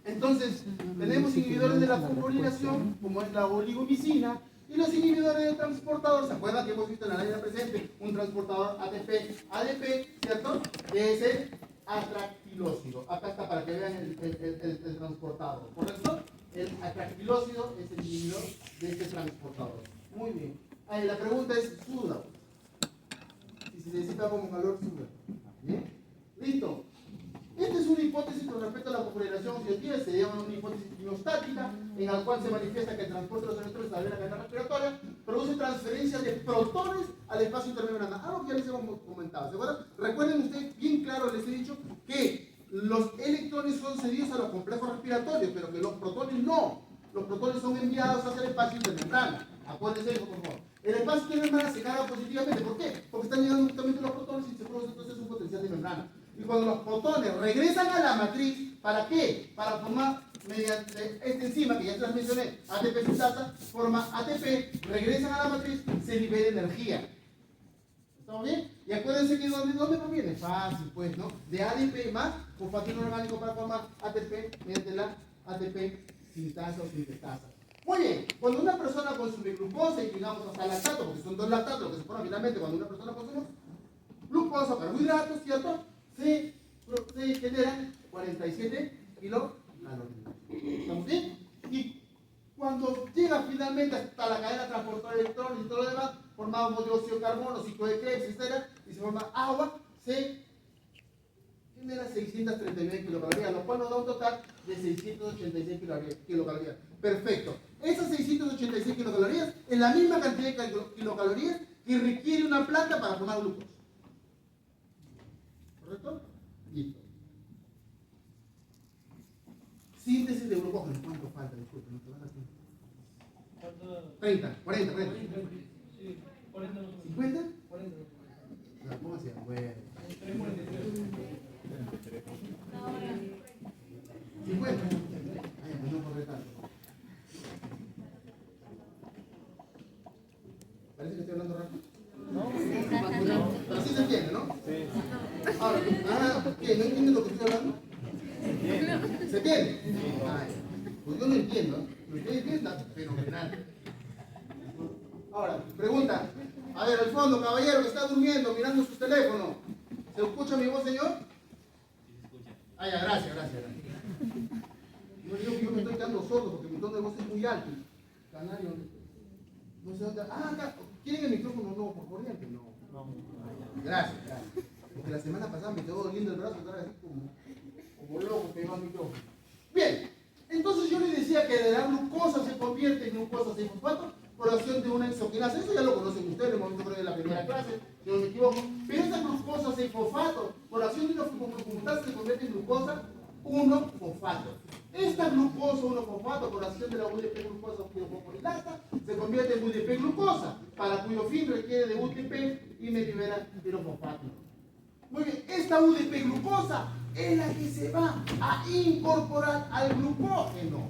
Entonces, tenemos inhibidores de la fosforilación, como es la oligomicina, y los inhibidores del transportador. ¿Se acuerdan que hemos visto en la línea presente un transportador ADP, ¿cierto? Que es el atractilócido. Acá está para que vean el transportador. ¿Correcto? El atractilócido es el inhibidor de este transportador. Muy bien. Ahí la pregunta es, suda. Si se necesita como calor, suda. ¿Bien? Listo. Esta es una hipótesis con respecto a la fosforilación oxidativa, se llama una hipótesis quimostática, en la cual se manifiesta que el transporte de los electrones a través de la cadena respiratoria produce transferencia de protones al espacio intermembrana. Algo que ya les hemos comentado, ¿se acuerdan? Recuerden ustedes, bien claro les he dicho que los electrones son cedidos a los complejos respiratorios, pero que los protones no. Los protones son enviados hacia el espacio intermembrana. Acuérdense eso, por favor. El espacio intermembrana se carga positivamente. ¿Por qué? Porque están llegando justamente los protones y se produce entonces un potencial de membrana. Y cuando los protones regresan a la matriz, ¿para qué? Para formar, mediante esta enzima que ya te las mencioné, ATP sintasa, forma ATP, regresan a la matriz, se libera energía. ¿Estamos bien? Y acuérdense que ¿dónde proviene? Fácil, pues, ¿no? De ADP más fosfato inorgánico para formar ATP mediante la ATP sintasa o sintetasa. Muy bien, cuando una persona consume glucosa y llegamos hasta lactato, porque son dos lactatos lo que se forma finalmente cuando una persona consume glucosa, carbohidratos, ¿cierto? Se generan 47 kilocalorías. ¿Estamos bien? Y cuando llega finalmente hasta la cadena transportadora de electrones y todo lo demás, formamos dióxido de carbono, ciclo de Krebs, etc. Y se forma agua, se genera 639 kilocalorías, lo cual nos da un total de 686 kilocalorías. Perfecto. Esas 686 kilocalorías es la misma cantidad de kilocalorías que requiere una planta para formar glucosa. Listo. Síntesis de glucógeno. ¿Cuánto falta? Disculpe, no te vas a decir. Falta 30, 40, 30. sí, 40 no. 50. 40. No, ¿cómo hacía? Bueno. 343. 50. Ay, pues no corre tanto. Parece que estoy hablando rápido. No. Pero sí se entiende, ¿no? Sí. Ahora, ¿qué? ¿No entienden lo que estoy hablando? ¿Se entiende? Ay, pues yo no entiendo. Lo que entiende está fenomenal. Ahora, pregunta. A ver, al fondo, caballero que está durmiendo, mirando su teléfono. ¿Se escucha mi voz, señor? Ah, ya, gracias. Yo me estoy quedando sordo porque mi tono de voz es muy alto. Canario, no sé dónde. Ah, acá. ¿Quieren el micrófono nuevo por corriente? No. Gracias. Porque la semana pasada me quedó doliendo el brazo, estaba así como loco pegado al micrófono. Bien, entonces yo le decía que de la glucosa se convierte en glucosa 6-fosfato por acción de una exoquinasa. Eso ya lo conocen ustedes, lo hemos visto en la primera clase, si no me equivoco. Pero esta glucosa 6-fosfato por acción de una glucosa se convierte en glucosa 1-fosfato. Esta glucosa 1-fosfato por acción de la UDP glucosa fosforilasa se convierte en UDP glucosa, para cuyo fin requiere de UTP y me libera pirofosfato. Muy bien, esta UDP glucosa es la que se va a incorporar al glucógeno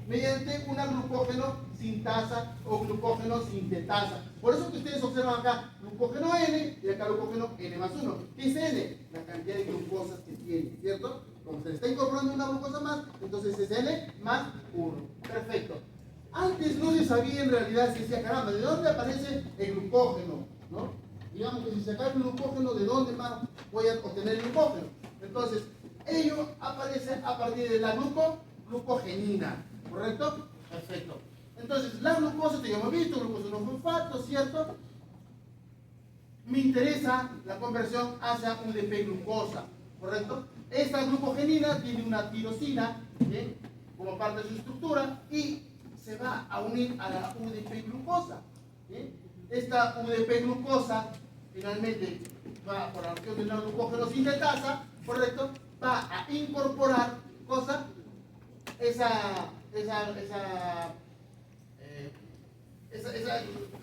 mediante una glucógeno sintasa o glucógeno sintetasa. Por eso que ustedes observan acá glucógeno N y acá glucógeno N más 1. ¿Qué es N? La cantidad de glucosas que tiene, ¿cierto? Como se le está incorporando una glucosa más, entonces es N más 1. Perfecto. Antes no se sabía en realidad, se decía, caramba, ¿de dónde aparece el glucógeno? ¿No? Digamos que si sacar el glucógeno, ¿de dónde más voy a obtener el glucógeno? Entonces, ello aparece a partir de la glucogenina, ¿correcto? Perfecto. Entonces, la glucosa, ya hemos visto, glucosa 1-fosfato, ¿cierto? Me interesa la conversión hacia UDP glucosa, ¿correcto? Esta glucogenina tiene una tirosina, ¿bien?, como parte de su estructura y se va a unir a la UDP glucosa, ¿bien? Esta UDP glucosa finalmente va por acción de una glucógeno sintetasa, ¿correcto? Va a incorporar esa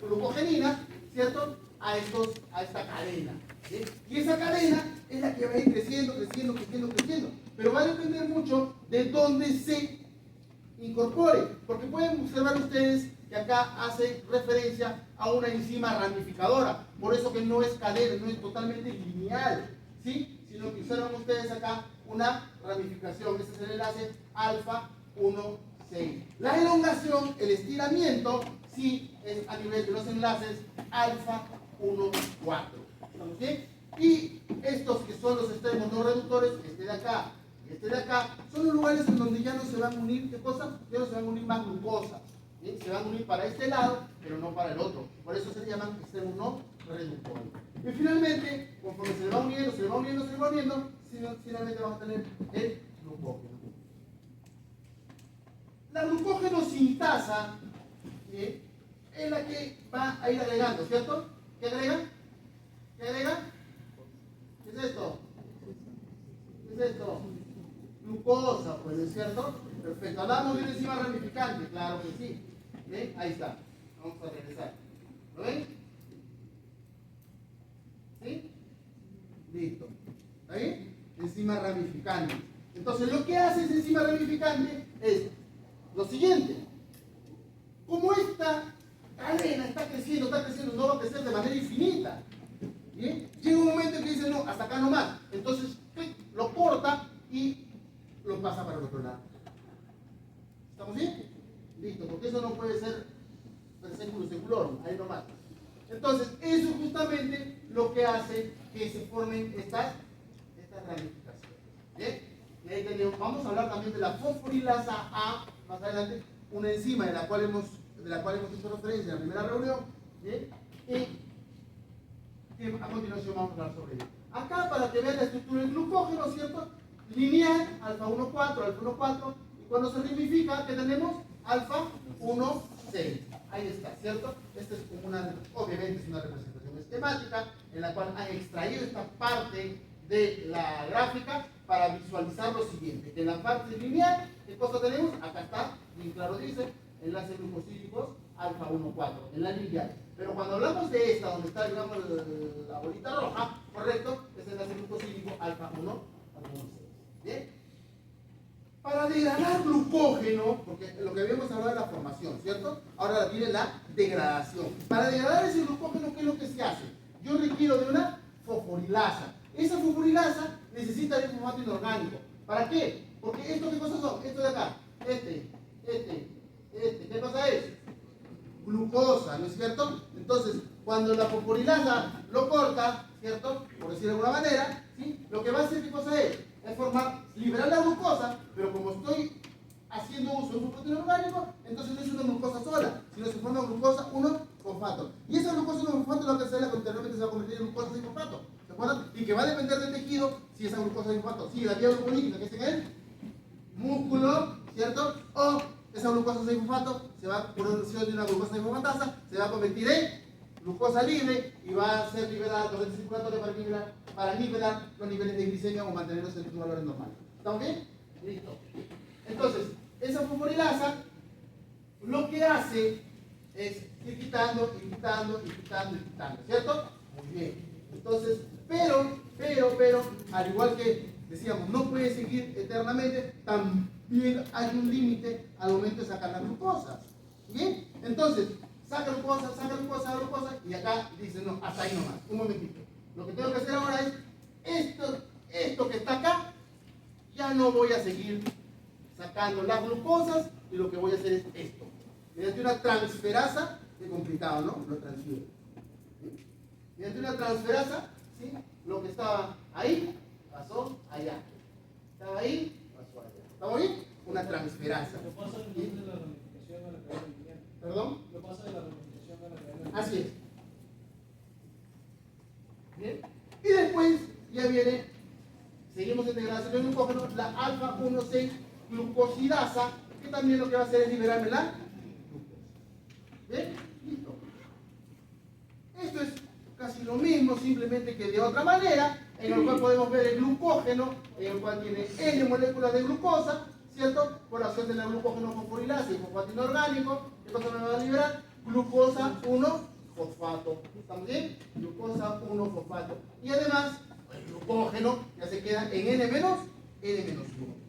glucogenina, ¿cierto? A esta cadena, ¿sí? Y esa cadena es la que va a ir creciendo. Pero va a depender mucho de dónde se incorpore, porque pueden observar ustedes que acá hace referencia a una enzima ramificadora, por eso que no es cadena, no es totalmente lineal, ¿sí? Sino que observan ustedes acá una ramificación. Este es el enlace alfa 1,6. La elongación, el estiramiento, sí es a nivel de los enlaces alfa 1,4. ¿Estamos bien? Y estos que son los extremos no reductores, este de acá y este de acá, son los lugares en donde ya no se van a unir, ¿qué cosa? Ya no se van a unir más glucosa. ¿Bien? Se van a unir para este lado, pero no para el otro. Por eso se llaman extremos no reductores. Y finalmente, conforme se le va uniendo, finalmente vamos a tener el glucógeno. La glucógeno sintasa, ¿bien?, es la que va a ir agregando, ¿cierto? ¿Qué agrega? ¿Qué agrega? ¿Qué es esto? ¿Qué es esto? Glucosa, pues, ¿es cierto? Perfecto. Hablamos de una enzima ramificante, claro que sí. ¿Ven? Ahí está. Vamos a regresar. ¿Lo ven? ¿Sí? Listo. ¿Está bien? Enzima ramificante. Entonces, lo que hace esa enzima ramificante es lo siguiente. Como esta cadena está creciendo, no va a crecer de manera infinita. ¿Bien? Llega un momento en que dice, no, hasta acá no más. Entonces, clic, lo corta y lo pasa para el otro lado. ¿Estamos bien? Listo, porque eso no puede ser versículo seculorum, ahí nomás. Entonces, eso es justamente lo que hace que se formen estas ramificaciones. ¿Bien? Y ahí tenemos, vamos a hablar también de la fosforilasa A, más adelante, una enzima de la cual hemos hecho referencia en la primera reunión. ¿Bien? Y a continuación vamos a hablar sobre ello. Acá, para que vean la estructura del glucógeno, ¿cierto? Lineal, alfa 1,4, y cuando se ramifica, ¿qué tenemos? Alfa 1,6. Ahí está, ¿cierto? Esta es como obviamente es una representación esquemática en la cual han extraído esta parte de la gráfica para visualizar lo siguiente. Que en la parte lineal, ¿qué cosa tenemos? Acá está, bien claro dice, enlaces glucosídicos alfa 1,4, en la lineal. Pero cuando hablamos de esta, donde está, digamos, la bolita roja, correcto, es el enlace glucosídico alfa 1, alfa 1,6. ¿Bien? Para degradar glucógeno, porque lo que habíamos hablado de la formación, ¿cierto? Ahora viene la degradación. Para degradar ese glucógeno, ¿qué es lo que se hace? Yo requiero de una fosforilasa. Esa fosforilasa necesita de fosfato inorgánico. ¿Para qué? Porque ¿esto qué cosas son? Esto de acá, ¿qué cosa es? Glucosa, ¿no es cierto? Entonces, cuando la fosforilasa lo corta, ¿cierto? Por decirlo de alguna manera, ¿sí? Lo que va a hacer, ¿qué cosa es? Es formar, liberar la glucosa, pero como estoy haciendo uso de un fosfato inorgánico, entonces no es una glucosa sola, sino se forma glucosa 1-fosfato. Y esa glucosa 1-fosfato es la que posteriormente se va a convertir en glucosa 6-fosfato. ¿Se acuerdan? Y que va a depender del tejido si esa glucosa 6-fosfato sigue la vía glucolítica, que es en el músculo, ¿cierto? O esa glucosa 6-fosfato se va por producción de una glucosa 6-fosfatasa, se va a convertir en glucosa libre y va a ser liberada a corriente circulatoria para nivelar los niveles de glicemia o mantenerlos en sus valores normales. ¿Estamos bien? Listo. Entonces, esa fosforilasa lo que hace es ir quitando, ¿cierto? Muy bien. Entonces, pero, al igual que decíamos, no puede seguir eternamente, también hay un límite al momento de sacar las glucosas. ¿Bien? Entonces, saca glucosa, y acá dice, no, hasta ahí nomás. Un momentito. Lo que tengo que hacer ahora es, esto que está acá, ya no voy a seguir sacando las glucosas, y lo que voy a hacer es esto. Mediante una transferasa, es complicado, ¿no? Lo transfiero. ¿Sí? Mediante una transferasa, ¿sí? Lo que estaba ahí, pasó allá. Estaba ahí, pasó allá. ¿Estamos bien? Una transferasa. Lo pasa entonces de la ramificación a la cadena lineal. ¿Perdón? Lo pasa de la ramificación a la cadena lineal. Así es. Bien. Y después ya viene, seguimos en degradación de glucógeno, la alfa 1,6 glucosidasa, que también lo que va a hacer es liberarme la glucosa. ¿Bien? Listo. Esto es casi lo mismo, simplemente que de otra manera, en el cual podemos ver el glucógeno, en el cual tiene N moléculas de glucosa, ¿cierto? Por acción de la glucógeno fosforilasa y fosfato inorgánico, ¿qué cosa me va a liberar? Glucosa 1-fosfato. ¿Estamos bien? Glucosa 1-fosfato. Y además, el glucógeno ya se queda en N-1.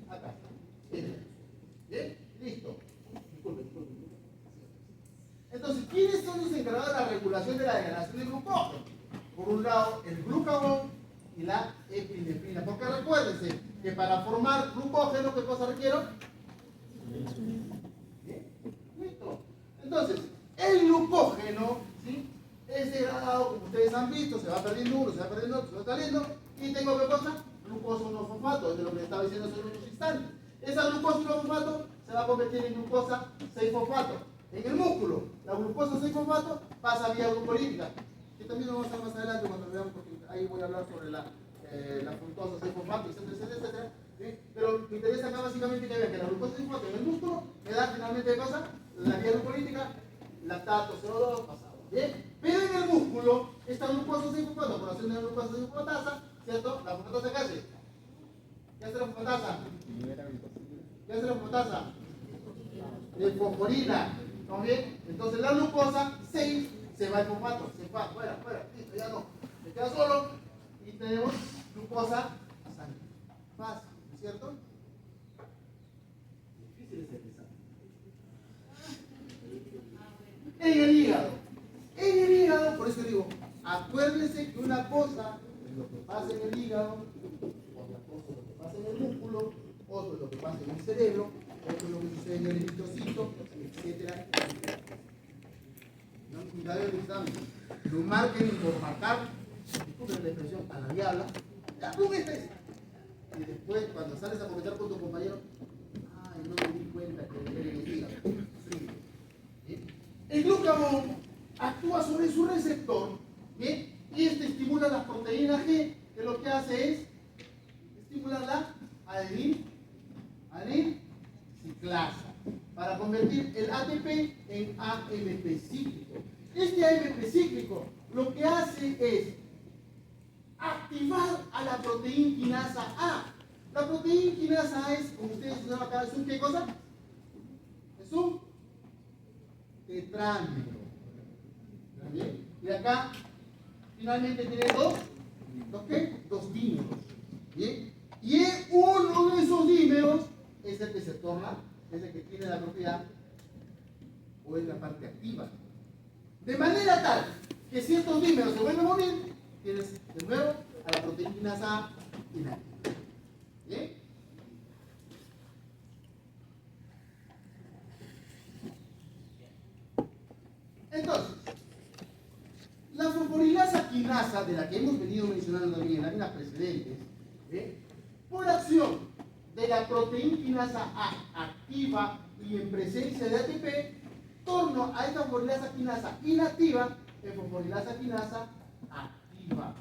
Acá está. N-. ¿Bien? Listo. Disculpe. Entonces, ¿quiénes son los encargados de la regulación de la degradación del glucógeno? Por un lado, el glucagón y la epinefrina. Porque recuérdense que para formar glucógeno, ¿qué cosa requiero? ¿Bien? Listo. Entonces, el glucógeno, ¿sí? Es degradado, como ustedes han visto, se va perdiendo uno, se va perdiendo otro, se va saliendo, y tengo ¿qué cosa? Glucosa 1-fosfato, de lo que les estaba diciendo hace unos instantes. Esa glucosa 1-fosfato se va a convertir en glucosa 6-fosfato. En el músculo, la glucosa 6-fosfato pasa vía glucolítica, que también lo vamos a ver más adelante cuando veamos, porque ahí voy a hablar sobre la fructosa 6-fosfato, etcétera. ¿Sí? Pero me interesa acá básicamente que vean que la glucosa 6-fosfato en el músculo me da finalmente ¿qué cosa? La vía glucolítica, lactato, CO2, pasado. ¿Bien? Pero en el músculo, esta glucosa 6-fosfato, por acción de la glucosa 6-fosfatasa, ¿cierto? La fosfatasa, ¿qué hace? ¿Qué hace la fosfatasa? ¿Qué hace la fosfatasa? Fosforila. ¿Estamos bien? Entonces la glucosa 6 se va al fosfato, se va, fuera, listo, ya no. Se queda solo y tenemos glucosa a sangre. Fácil, ¿no es cierto? Difícil es empezar. En el hígado, por eso digo, acuérdense que una cosa es lo que pasa en el hígado, otra cosa es lo que pasa en el músculo, otro es lo que pasa en el cerebro, otro es lo que sucede en el eritrocito, etcétera. No, cuidado del examen. No marquen por marcar, disculpen la expresión, a la diabla, ya tú este. Y después, cuando sales a comentar con tu compañero, ay, no me di cuenta que era el hígado. ¿Bien? El glucagón actúa sobre su receptor, ¿bien? Y este estimula las proteínas G, que lo que hace es estimular la ciclasa para convertir el ATP en AMP cíclico. Este AMP cíclico lo que hace es activar a la proteína quinasa A. La proteína quinasa A es, como ustedes saben acá, ¿es un qué cosa? Es un tetrámero. ¿Bien? Y acá, finalmente tiene ¿dos qué? Dos dímeros. ¿Bien? Y uno de esos dímeros es el que se torna, es el que tiene la propiedad o es la parte activa. De manera tal que si estos dímeros se vuelven a unir, tienes de nuevo a la proteína quinasa A inactiva. ¿Bien? Entonces, la fosforilasa quinasa, de la que hemos venido mencionando también en las líneas precedentes, por acción de la proteína quinasa A activa y en presencia de ATP, torno a esta fosforilasa quinasa inactiva en fosforilasa quinasa activa.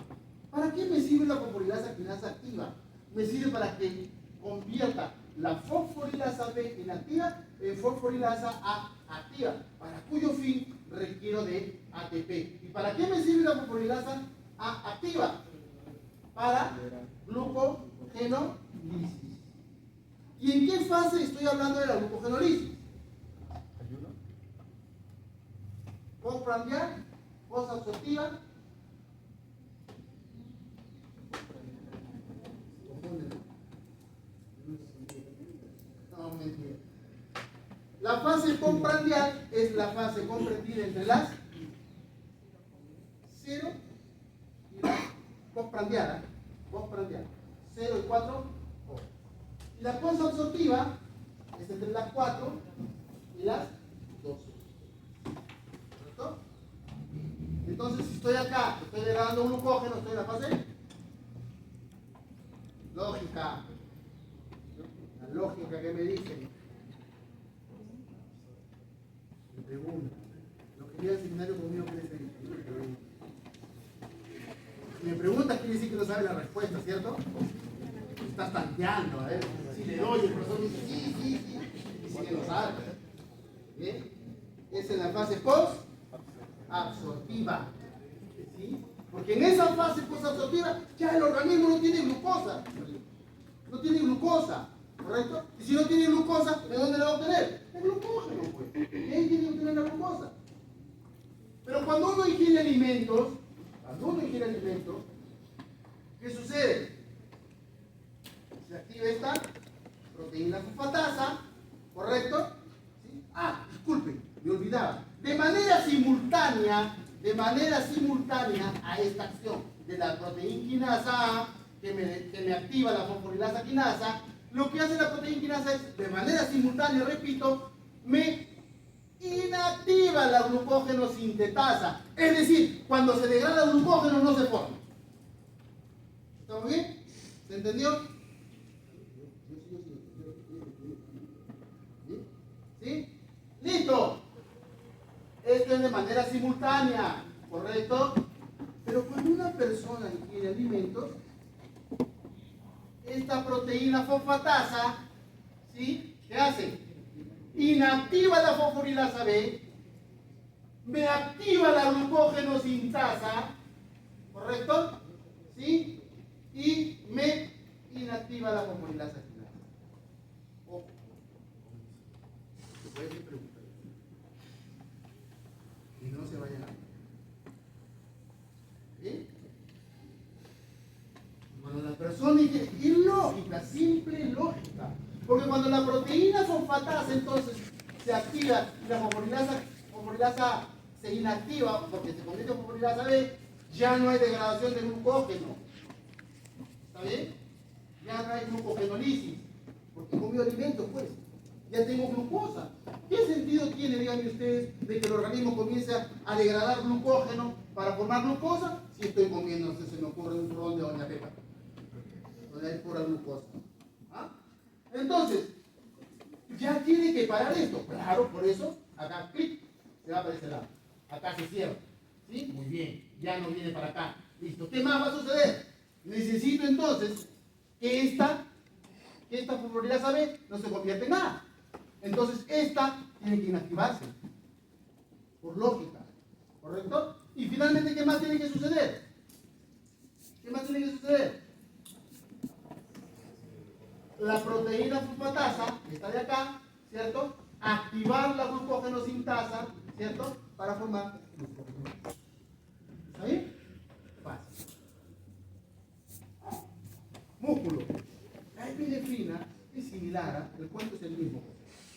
¿Para qué me sirve la fosforilasa quinasa activa? Me sirve para que convierta la fosforilasa B inactiva en fosforilasa A activa, para cuyo fin requiero de ATP. ¿Y para qué me sirve la fosforilasa A activa? Para glucogenólisis. ¿Y en qué fase estoy hablando de la glucogenólisis? Postprandial, posabsortiva. No, mentira. La fase postprandial es la fase comprendida entre las 0 y las postprandial, 0 y 4 horas. Y la posabsortiva es entre las 4 y las 12. ¿Correcto? Entonces, si estoy acá, estoy degradando glucógeno, estoy en la fase lógica. La lógica que me dicen. Me pregunta. Los que llevan seminario conmigo, ¿qué les dicen? Si me preguntas, quiere decir que no sabe la respuesta, ¿cierto? Estás tanteando, a ver. Si le doy, el profesor dice sí, sí, sí. Y sí que lo sabe. ¿Bien? Es en la fase post-absortiva. ¿Sí? Porque en esa fase post-absortiva ya el organismo no tiene glucosa. No tiene glucosa, ¿correcto? Y si no tiene glucosa, ¿de dónde la va a obtener? El glucógeno, pues. Y ahí tiene que obtener la glucosa. Pero cuando uno ingiere alimentos, ¿qué sucede? Se activa esta proteína fosfatasa, ¿correcto? ¿Sí? Ah, disculpen, me olvidaba. De manera simultánea a esta acción de la proteína quinasa A, que me activa la fosforilasa quinasa, lo que hace la proteína quinasa es, de manera simultánea, repito, me inactiva la glucógeno sintetasa. Es decir, cuando se degrada el glucógeno no se forma. ¿Estamos bien? ¿Se entendió? ¿Sí? ¡Listo! Esto es de manera simultánea, ¿correcto? Pero cuando una persona ingiere alimentos, esta proteína fosfatasa, ¿sí? ¿Qué hace? Inactiva la fosforilasa B, me activa la glucógeno sintasa, ¿correcto? ¿Sí? Y me inactiva la fosforilasa quinasa. Ojo. Se puede preguntar. Y no se vayan a ver. ¿Sí? Cuando la persona dice, y lógica, simple lógica. Porque cuando la proteína fosfatasa entonces se activa y la fosforilasa se inactiva porque se convierte en fosforilasa B, ya no hay degradación de glucógeno. ¿Está bien? Ya no hay glucogenólisis. Porque he comido alimentos, pues. Ya tengo glucosa. ¿Qué sentido tiene, díganme ustedes, de que el organismo comience a degradar glucógeno para formar glucosa si estoy comiendo, no sé, se me ocurre un turrón de doña Pepa, donde hay pura glucosa? ¿Ah? Entonces, ya tiene que parar esto. Claro, por eso, acá, clic, se va para este lado. Acá se cierra. ¿Sí? Muy bien. Ya no viene para acá. Listo. ¿Qué más va a suceder? Necesito entonces que esta fosforilasa B no se convierta en nada. Entonces, esta tiene que inactivarse. Por lógica. ¿Correcto? Y finalmente, ¿qué más tiene que suceder? ¿Qué más tiene que suceder? La proteína fosfatasa, que está de acá, ¿cierto? Activar la glucógeno sintasa, ¿cierto? Para formar glucógeno. ¿Está bien? Fácil. Músculo. La epinefrina es similar, el cuento es el mismo.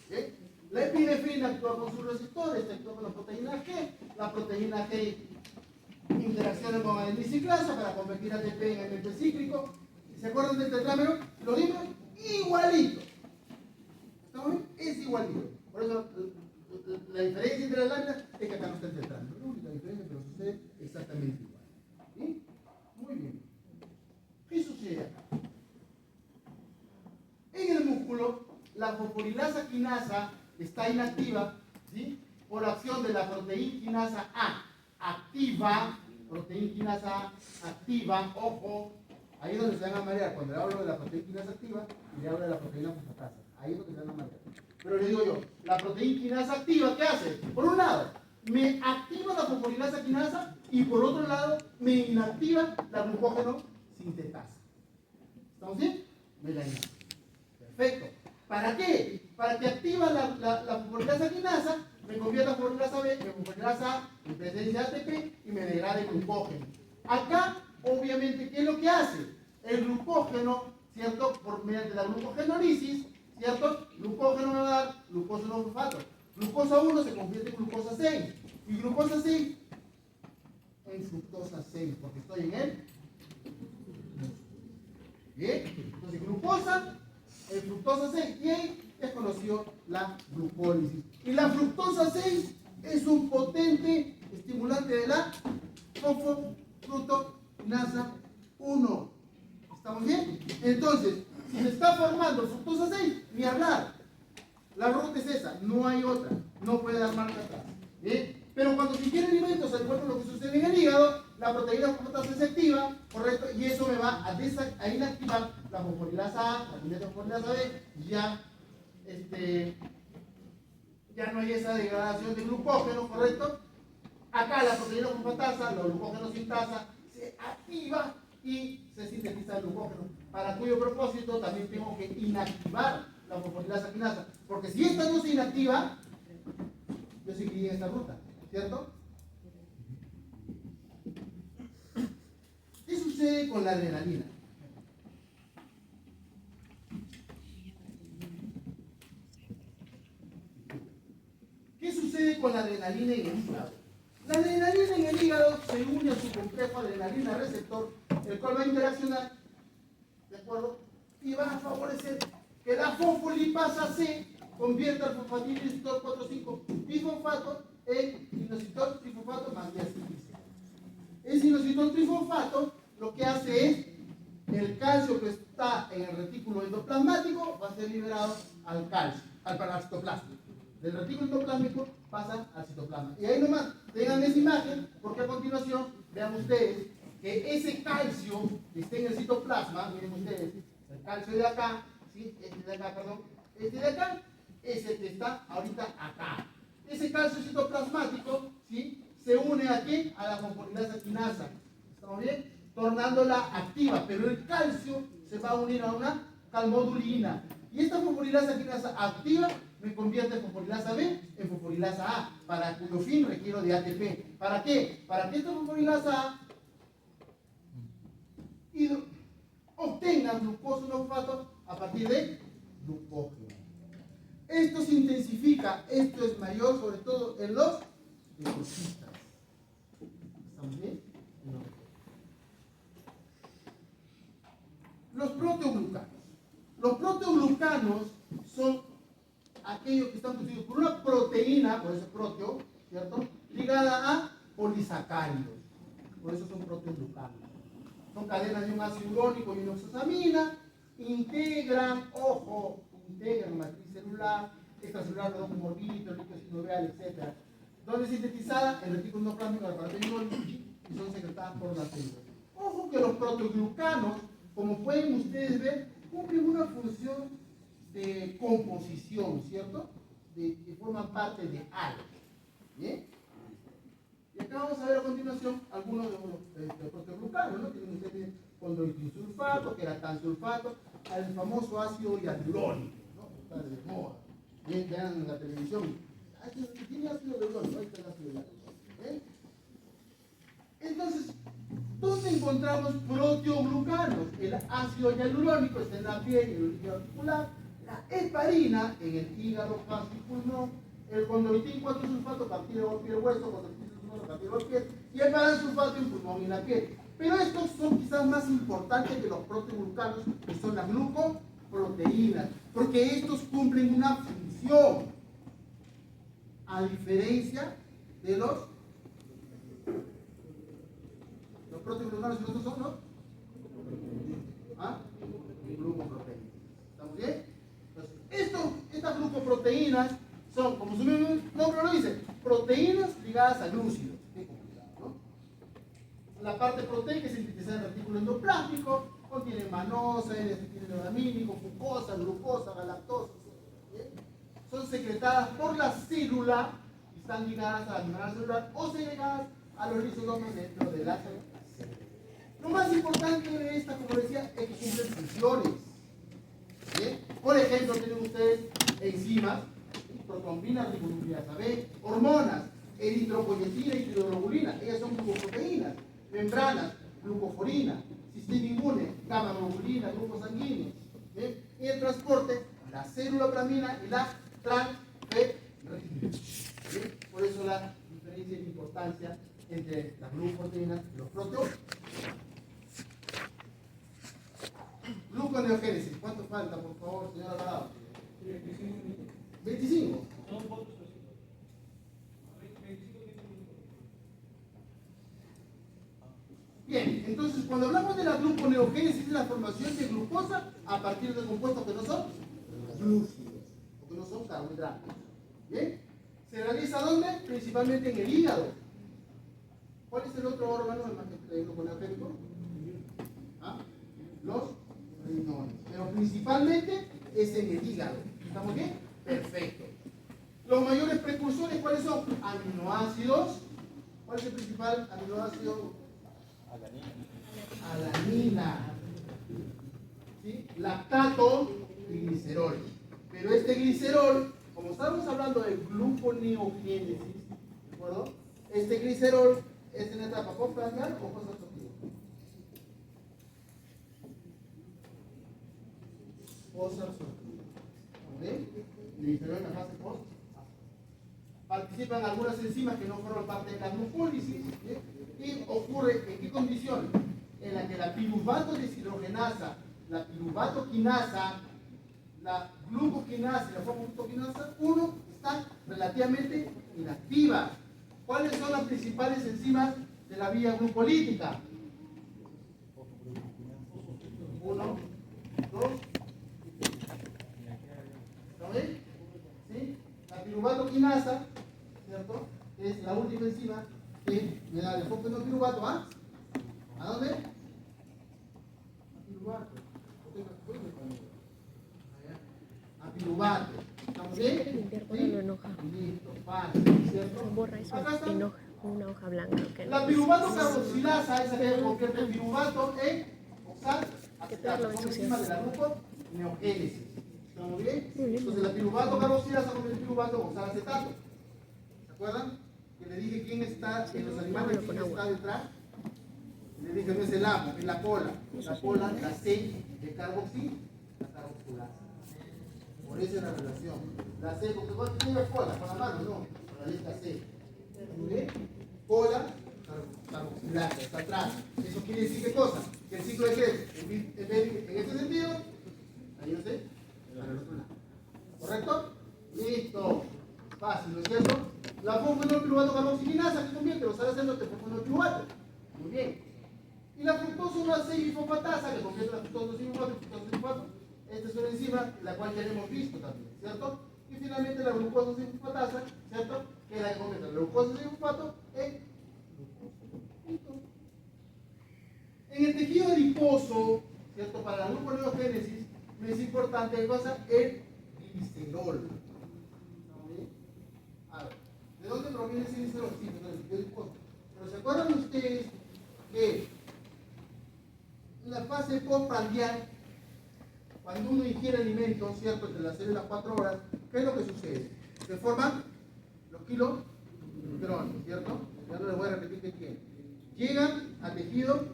¿Okay? La epinefrina actúa con sus receptores, actúa con la proteína G. La proteína G interacciona con la biciclasa para convertir ATP en ATP cíclico. ¿Se acuerdan del tetrámero? Lo digo igualito. ¿Estamos bien? Es igualito. Por eso la diferencia entre las láminas es que acá no está el tetrámero. La única diferencia, pero sucede exactamente igual. ¿Sí? Muy bien. ¿Qué sucede acá? En el músculo, la fosforilasa quinasa está inactiva, ¿sí? Por acción de la proteína quinasa A. Activa, proteína quinasa A, activa, ojo, ahí es donde se van a marear. Cuando le hablo de la proteína quinasa activa, y le hablo de la proteína fosfatasa. Ahí es donde se van a marear. Pero le digo yo, la proteína quinasa activa, ¿qué hace? Por un lado, me activa la fosforilasa quinasa y por otro lado, me inactiva la glucógeno sintetasa. ¿Estamos bien? Me la inactiva. Perfecto. ¿Para qué? Para que activa la fosforilasa quinasa, me convierta a fosforilasa B, en fosforilasa A, en presencia de ATP y me degrade glucógeno. Acá, obviamente, ¿qué es lo que hace? El glucógeno, ¿cierto? Mediante la glucogenólisis, ¿cierto? Glucógeno me va a dar glucosa 1 fosfato. Glucosa 1 se convierte en glucosa 6. Y glucosa 6 en fructosa 6, porque estoy en él. Bien, entonces glucosa en fructosa 6, y ahí es conocido la glucólisis. Y la fructosa 6 es un potente estimulante de la fosfofructokinasa 1. ¿Estamos bien? Entonces, si se está formando fructosa 6, ni hablar. La ruta es esa, no hay otra. No puede dar marcha atrás. ¿Bien? Pero cuando se ingieren alimentos, al cuerpo, lo que sucede en el hígado, la proteína fosfatasa se activa, ¿correcto? Y eso me va a inactivar la fosforilasa A, la fosforilasa B, ya no hay esa degradación de glucógeno, ¿correcto? Acá la proteína fosfatasa, la glucógeno sintasa, se activa y se sintetiza el glucógeno, para cuyo propósito también tengo que inactivar la fosforilasa quinasa, porque si esta no se inactiva, yo seguiría en esta ruta, ¿cierto? ¿Qué sucede con la adrenalina? ¿Qué sucede con la adrenalina en el hígado? La adrenalina en el hígado se une a su complejo adrenalina receptor, el cual va a interaccionar, ¿de acuerdo? Y va a favorecer que la fosfolipasa C convierta el fosfatilinositol 4,5 bifosfato en inositol trifosfato más diacilglicina. Ese inositol trifosfato lo que hace es el calcio que está en el retículo endoplasmático va a ser liberado al calcio, al citoplasma. Del retículo endoplásmico pasa al citoplasma. Y ahí nomás, tengan esa imagen, porque a continuación vean ustedes que ese calcio que está en el citoplasma, miren ustedes, el calcio de acá, ¿sí? Este de acá, ese que está ahorita acá. Ese calcio citoplasmático, ¿sí? Se une aquí a la fosforilasa quinasa. ¿Estamos bien? Tornándola activa, pero el calcio se va a unir a una calmodulina. Y esta fosforilasa quinasa activa me convierte en fosforilasa B en fosforilasa A, para cuyo fin requiero de ATP. ¿Para qué? Para que esta fosforilasa A obtenga glucosa 1 fosfato a partir de glucógeno. Esto se intensifica, esto es mayor sobre todo en los deportistas. ¿Estamos bien? No. Los proteoglucanos. Los proteoglucanos son aquellos que están constituidos por una proteína, por eso proteo, ¿cierto? Ligada a polisacáridos. Por eso son proteoglucanos. Son cadenas de un ácido urónico y una oxosamina. Integran matriz celular, extracelular, como orbito, líquido sinovial, etc. Donde es sintetizada el retículo endoplasmático del aparato Golgi y son secretadas por las células. Ojo que los proteoglucanos, como pueden ustedes ver, cumplen una función de composición, ¿cierto? Que forman parte de algo. ¿Bien? Y acá vamos a ver a continuación algunos de los proteoglucanos, ¿no? Tienen ustedes condroitinsulfato, que era tansulfato, al famoso ácido hialurónico, ¿no? Está de moda. Bien, vean en la televisión. Tiene ácido hialurónico, ahí está el ácido hialurónico. ¿Eh? Entonces, ¿dónde encontramos proteoglucanos? El ácido hialurónico está en la piel y el líquido articular, la heparina en el hígado, vaso y pulmón, el condroitín 4-sulfato partido del hueso, condroitín sulfato partido del piel, y el paransulfato en pulmón y la piel. Pero estos son quizás más importantes que los proteoglucanos, que son las glucoproteínas, porque estos cumplen una función, a diferencia de los proteoglucanos. ¿Y estos son los? Glucoproteínas. ¿Estamos bien? Entonces, estas glucoproteínas son, como su nombre lo dice, proteínas ligadas a glúcidos. Qué complicado, ¿no? La parte proteica es sintetizada en el retículo endoplástico, contiene manosa, N-acetilenolamínico, fucosa, glucosa, galactosa. ¿Bien? Son secretadas por la célula y están ligadas a la membrana celular o segregadas a los lisosomas dentro de la célula. Lo más importante de esta, como decía, es que cumplen funciones. ¿Bien? Por ejemplo, tienen ustedes enzimas, protrombina, ribonucleasa B, hormonas, eritropoyetina y tiroglobulina, ellas son glucoproteínas, membranas, glucoforina, sistema inmune, gamma globulina, grupos sanguíneos. ¿Bien? Y el transporte, la célula plamina y la transferrina. Por eso la diferencia y la importancia entre las glucoproteínas y los proteógenos. Gluconeogénesis, ¿cuánto falta, por favor, señor Alvarado? 25. Son fotos precisas. 25 minutos. Bien, entonces cuando hablamos de la gluconeogénesis es la formación de glucosa a partir de compuestos que no son glúcidos, o que no son carbohidratos. Bien, ¿se realiza dónde? Principalmente en el hígado. ¿Cuál es el otro órgano del gluconeogénico? ¿Ah? Los riñones. Pero principalmente es en el hígado. ¿Estamos bien? Perfecto. Los mayores precursores, ¿cuáles son? Aminoácidos. ¿Cuál es el principal aminoácido? Alanina. ¿Sí? Lactato y glicerol. Pero este glicerol, como estamos hablando de gluconeogénesis, ¿de acuerdo? Este glicerol es en etapa postprandial o posabsortiva. Posabsortiva. ¿Ven? Glicerol en la fase post. Participan algunas enzimas que no forman parte de la glucólisis. ¿Bien? Y ocurre en qué condición? En la que la piruvato deshidrogenasa, la piruvatoquinasa, la glucoquinasa y la fructoquinasa 1 están relativamente inactivas. ¿Cuáles son las principales enzimas de la vía glucolítica? 1, 2, ¿lo ven? ¿Sí? La piruvatoquinasa, ¿cierto? Es la última enzima que me da el enfoque no piruvato ¿a dónde? A piruvato. A piruvato. ¿Estamos bien? Cuando lo enoja. Listo, fácil, ¿cierto? Borra eso, Acá está. enoja, una hoja blanca. Que La piruvato carboxilasa, esa que convierte el piruvato en oxalacetato, son enzimas de la gluconeogénesis. ¿Estamos bien? Entonces la piruvato carboxilasa convierte el piruvato en oxalacetato. ¿Se acuerdan? Que le dije quién está en los animales, quién está detrás. Le dije, no es el amo, es la cola. La cola, la C de carboxil, la carboxilasa. Por eso es la relación. La C, porque cuando tiene cola, con la mano, no, con la letra C. ¿Muy bien? Cola, carboxilasa, está atrás. Eso quiere decir qué cosa? Que el ciclo de Krebs, en este sentido, ahí no sé, para el otro lado. ¿Correcto? Listo. Fácil, ¿no es cierto? La fosfenolpiruvato carboxilinasa que convierte los aracetos en fosfenolpiruvato. Muy bien. Y la fructosa 1,6-fosfatasa que convierte la fructosa 2,4 en fructosa 2,4. Esta es una enzima la cual ya hemos visto también, ¿cierto? Y finalmente la glucosa 6-fosfatasa, ¿cierto? Que es la que convierte la glucosa 6-fosfato en glucosa. En el tejido adiposo, ¿cierto? Para la gluconeogénesis, es importante ¿qué cosa? El glicerol. A ver, ¿de dónde proviene ese glicerol? Sí, del tejido adiposo. Pero ¿se acuerdan ustedes que la fase postprandial, cuando uno ingiere alimentos, ¿cierto? Entre las 0 y las 4 horas, ¿qué es lo que sucede? Se forman los kilocrones, ¿cierto? Ya no les voy a repetir qué tienen. Llegan al tejido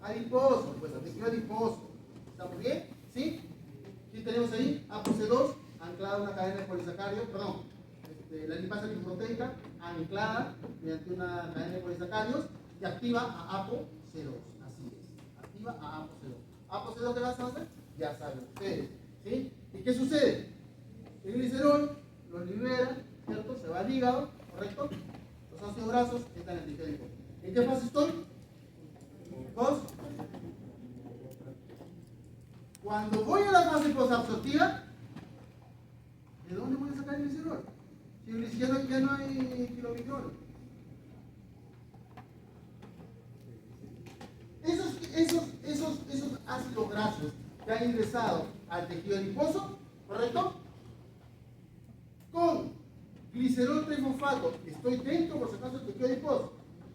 adiposo, pues al tejido adiposo. ¿Estamos bien? ¿Sí? ¿Qué tenemos ahí? ApoC2, anclada a una cadena de polisacáridos, perdón, la lipasa lipoproteica anclada mediante una cadena de polisacáridos y activa a ApoC2. Así es, activa a ApoC2. ¿ApoC2 qué va a hacer? Ya saben ustedes. ¿Sí? ¿Y qué sucede? El glicerol lo libera, ¿cierto? Se va al hígado, ¿correcto? Los ácidos grasos están en el tejido adiposo. ¿En qué fase estoy? Post. Cuando voy a la fase posabsortiva, ¿de dónde voy a sacar el glicerol? Si ya no hay kilomicrones. Esos ácidos grasos que han ingresado al tejido adiposo, ¿correcto? Con glicerol trifosfato, estoy dentro, por si acaso, del tejido adiposo.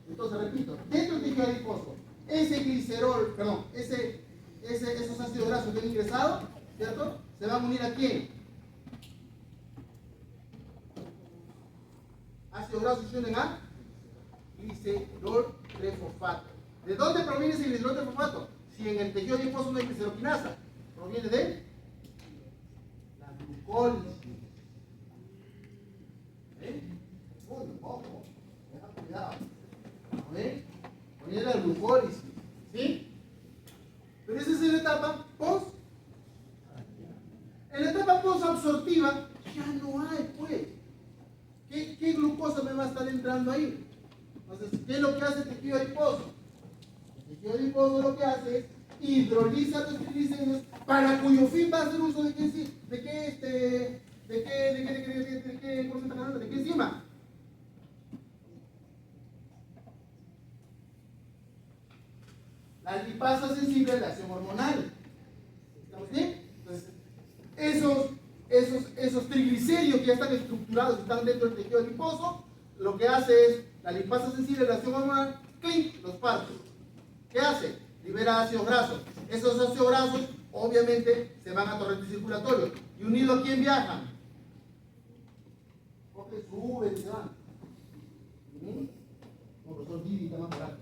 Entonces, repito, dentro del tejido adiposo, ese glicerol, perdón, esos ácidos grasos que han ingresado, ¿cierto? Se van a unir a quién? Ácidos grasos se unen a glicerol trifosfato. ¿De dónde proviene ese glicerol trifosfato? Si en el tejido adiposo no hay gliceroquinasa, proviene de la glucólisis. Ojo, cuidado. ¿Ven? Proviene de la glucólisis. ¿Sí? Pero esa es la etapa post. En la etapa post-absortiva ya no hay, pues. ¿Qué glucosa me va a estar entrando ahí? Entonces, ¿qué es lo que hace el tejido adiposo? El tejido adiposo lo que hace es hidroliza los triglicéridos para cuyo fin va a hacer uso de qué enzima. La lipasa sensible a la acción hormonal. ¿Estamos bien? Entonces, esos triglicéridos que ya están estructurados, están dentro del tejido adiposo, lo que hace es, la lipasa sensible a la acción hormonal, ¡clic!, los parte. ¿Qué hace? Libera ácidos grasos. Esos ácidos grasos, obviamente, se van a torrente circulatorio. ¿Y unido a quién viajan? Porque suben y se van. No, profesor Didi está más barato.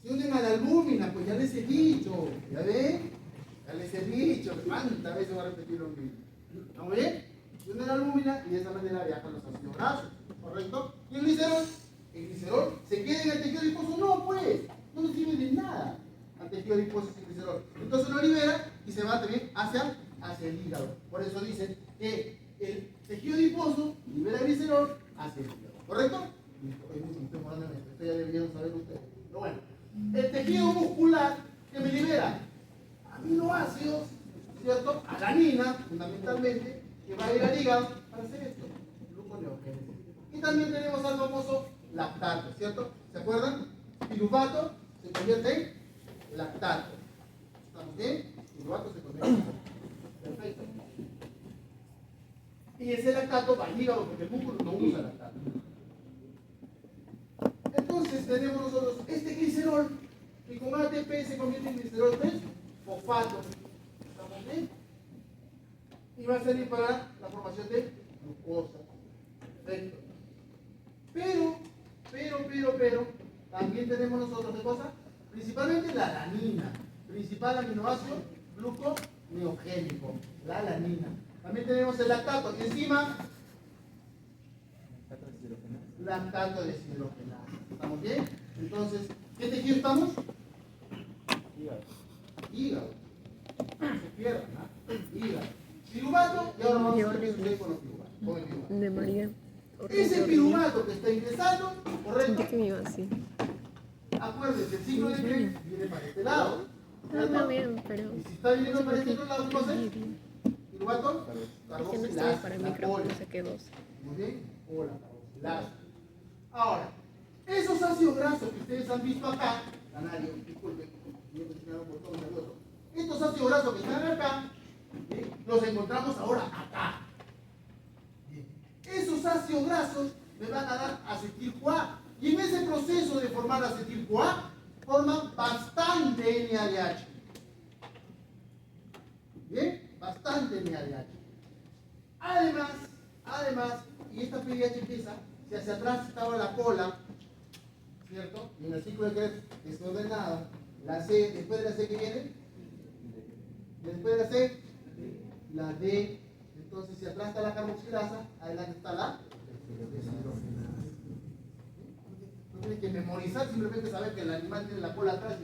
Se unen a la albúmina, pues ya les he dicho, ¿ya ven? Ya les he dicho, ¿cuántas veces voy a repetir lo mismo? ¿Estamos bien? Se unen a la albúmina y de esa manera viajan los ácidos grasos, ¿correcto? ¿Y el glicerol? ¿El glicerol se queda en el tejido adiposo? No, pues, no nos sirve de nada al tejido adiposo sin glicerol. Entonces lo libera y se va también hacia el hígado. Por eso dicen que el tejido adiposo libera glicerol hacia el hígado, ¿correcto? Esto ya deberían saber ustedes. Pero bueno, el tejido muscular que me libera aminoácidos, ¿cierto? Alanina, fundamentalmente, que va a ir al hígado para hacer esto, gluconeogénesis. Y también tenemos al famoso lactato, ¿cierto? ¿Se acuerdan? Piruvato se convierte en lactato. ¿Estamos bien? Piruvato se convierte en lactato. Perfecto. Y ese lactato va al hígado porque el músculo no usa lactato. Entonces tenemos nosotros este glicerol que con ATP se convierte en glicerol 3 fosfato. ¿Estamos bien? Y va a servir para la formación de glucosa. Perfecto. Pero, también tenemos nosotros ¿qué cosa? Principalmente la alanina, principal aminoácido gluconeogénico, la alanina. También tenemos el lactato y encima lactato deshidrogenado. ¿Estamos bien? Entonces, ¿qué tejido estamos? Hígado. Se pierdan, ¿no? Hígado. Piruvato, y ahora vamos a ver con los piruvatos. Con el piruvato. De María. Ese piruvato que está ingresando, correcto. Sentí que me iba así. Acuérdense, el ciclo de Krebs viene para este lado. No veo, pero. Y si está viniendo para este otro lado, ¿qué va a hacer? Sí, Piruvato, es que no carboxilasa, estoy para el la micrófono, pola. saqué dos. Muy bien, o la carboxilasa. Ahora, esos ácidos grasos que ustedes han visto acá, canario, disculpen, yo me estoy por todo nervioso. Estos ácidos grasos que están acá, ¿sí?, los encontramos ahora acá. Bien. Esos ácidos grasos me van a dar acetil-CoA. Y en ese proceso de formar acetil-CoA, forman bastante NADH. ¿Bien? Bastante NADH. Además, y esta PDH empieza, si hacia atrás estaba la cola, ¿cierto? Y en el ciclo de Krebs desordenado, la C, después de la C que viene, después de la C, la D. Entonces, si atrás está la carboxilasa, adelante está la deshidrogenasa. No tiene que memorizar, simplemente saber que el animal tiene la cola atrás.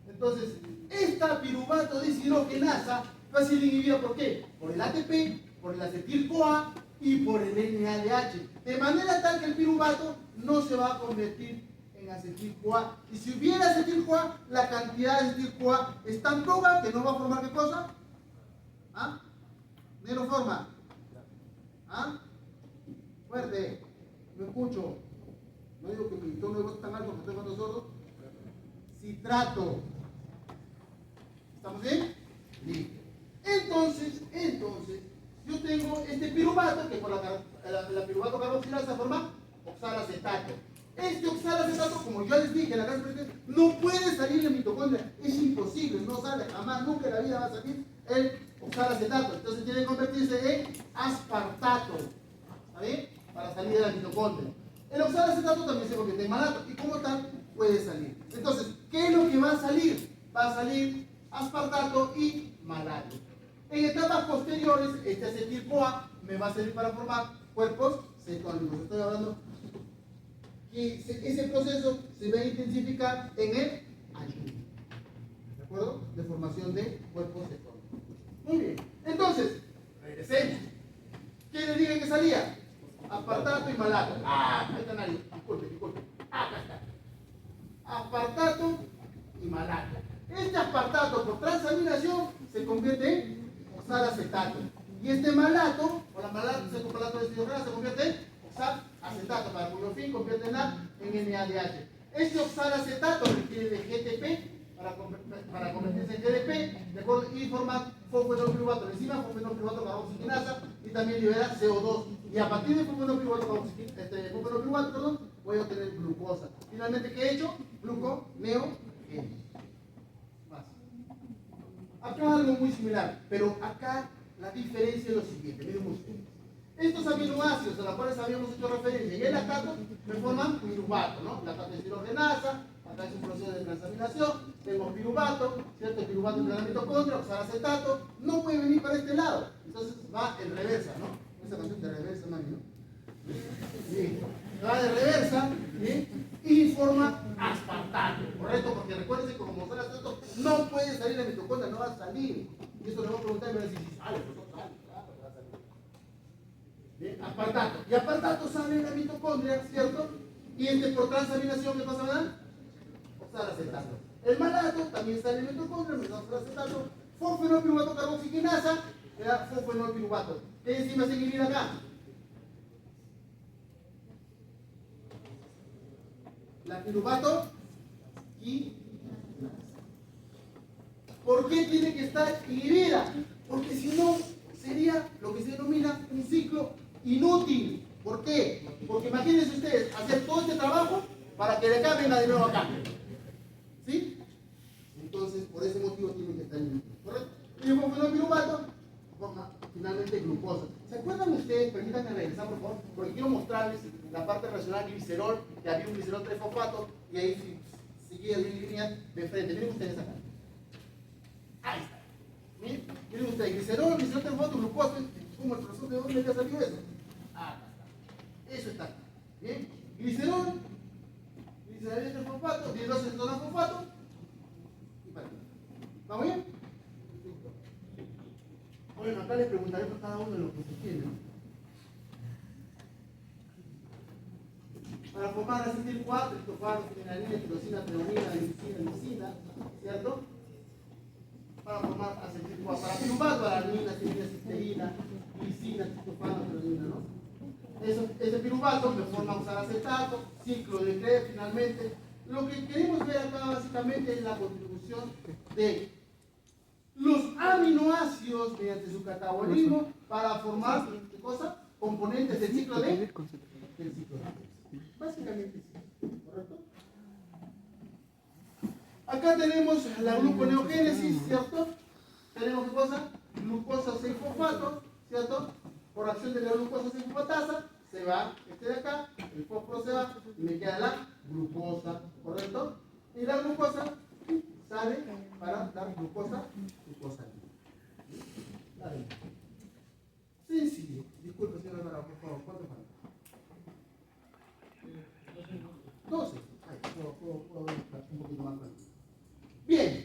Entonces, esta piruvato deshidrogenasa va a ser inhibida ¿por qué? Por el ATP, por el acetil-CoA y por el NADH. De manera tal que el piruvato no se va a convertir en acetil-CoA. Y si hubiera acetil-CoA, la cantidad de acetil-CoA es tan poca que no va a formar ¿qué cosa? ¿Ah? ¿No forma? ¿Ah? Fuerte. No escucho. No digo que mi tono de voz está mal porque estoy cuando sordo. Citrato. ¿Estamos bien? Listo. Entonces, yo tengo este piruvato que por la piruvato carboxilasa forma oxalacetato. Este oxalacetato, como yo les dije en la clase presente, no puede salir de mitocondria. Es imposible, no sale jamás, nunca en la vida va a salir el oxalacetato. Entonces tiene que convertirse en aspartato. ¿Está bien? Para salir de la mitocondria. El oxalacetato también se convierte en malato y como tal puede salir. Entonces, ¿qué es lo que va a salir? Va a salir aspartato y malato. En etapas posteriores, este acetil-CoA me va a servir para formar cuerpos cetónicos. Estoy hablando que ese proceso se va a intensificar en el ayuno. ¿De acuerdo? De formación de cuerpos cetónicos. Muy bien. Entonces, regresemos. ¿Qué les dije que salía? Aspartato y malato. Ahí está nadie. Disculpe. Acá está. Aspartato y malato. Este aspartato por transaminación se convierte en oxalacetato. Y este malato, o la malato de deshidrogenasa, se convierte en oxalacetato, para cuyo fin convierte en NADH. Este oxalacetato requiere de GTP para convertirse en GDP, ¿de acuerdo? Y forma fosfenolpiruvato, enzima fosfenolpiruvato carboxigenasa y también libera CO2. Y a partir de fosfenolpiruvato voy a obtener glucosa. Finalmente, ¿qué he hecho? Gluconeogénesis. Acá algo muy similar, pero acá la diferencia es lo siguiente, miren ustedes. Estos aminoácidos a los cuales habíamos hecho referencia y el lactato me forman piruvato, ¿no? Lactato deshidrogenasa, acá es un proceso de transaminación, tengo piruvato, ¿cierto? El piruvato entra en la mitocondria, oxalacetato, no puede venir para este lado, entonces va en reversa, ¿no? Esa canción de reversa, mami, ¿no? Sí. Va de reversa, ¿sí? Y forma aspartato, ¿correcto? Porque recuérdense que como oxalacetato no puede salir de la mitocondria, no va a salir. Y esto le voy a preguntar y me va a decir, si sale, pues no sale, claro, va a salir. ¿Bien? Aspartato. Y aspartato sale de la mitocondria, ¿cierto? Y por transaminación, ¿qué pasa, verdad? Oxalacetato. El malato también sale de la mitocondria, me da oxalacetato. Fosfenolpiruvato carboxigenasa, me da fosfenolpiruvato. ¿Qué enzima se inhibe acá? La piruvato y ¿por qué tiene que estar inhibida? Porque si no, sería lo que se denomina un ciclo inútil. ¿Por qué? Porque imagínense ustedes hacer todo este trabajo para que de acá venga de nuevo acá. ¿Sí? Entonces, por ese motivo tiene que estar inhibida. ¿Correcto? Y el fosfenolpiruvato forma finalmente glucosa. ¿Se acuerdan ustedes? Permítanme regresar, por favor, porque quiero mostrarles la parte relacional glicerol, que había un glicerol 3-fosfato, y ahí seguía la línea de frente. Miren ustedes acá. Ahí está. Miren ustedes, glicerol 3-fosfato, glucosa. ¿Cómo el profesor de dónde había salido eso? Acá está. Eso está. Bien. Glicerol 3-fosfato, 10-2-cetonas-fosfato. Y para aquí. ¿Vamos bien? Bueno, acá les preguntaré por cada uno de los que se tiene, ¿no? Para formar acetil-CoA, triptofano, fenilalanina, tirosina, treonina, lisina, ¿cierto? Para formar acetil-CoA. Para piruvato, alanina, cisteína, cisteína, lisina, triptofano, treonina, ¿no? Ese piruvato me forma oxalacetato, ciclo de Krebs finalmente. Lo que queremos ver acá básicamente es la contribución de los aminoácidos mediante su catabolismo para formar, ¿qué cosa? componentes del ciclo de Krebs. Básicamente sí, ¿correcto? Acá tenemos la gluconeogénesis, ¿cierto? Tenemos ¿qué cosa? Glucosa 6-fosfato, ¿cierto? Por acción de la glucosa 6-fosfatasa, se va este de acá, el fósforo se va y me queda la glucosa, ¿correcto? Y la glucosa sale para dar glucosa libre. Sencillo. Disculpe, señora Alvarado, por favor, ¿cuánto falta? 12. Ay, puedo estar un poquito más rápido. Bien,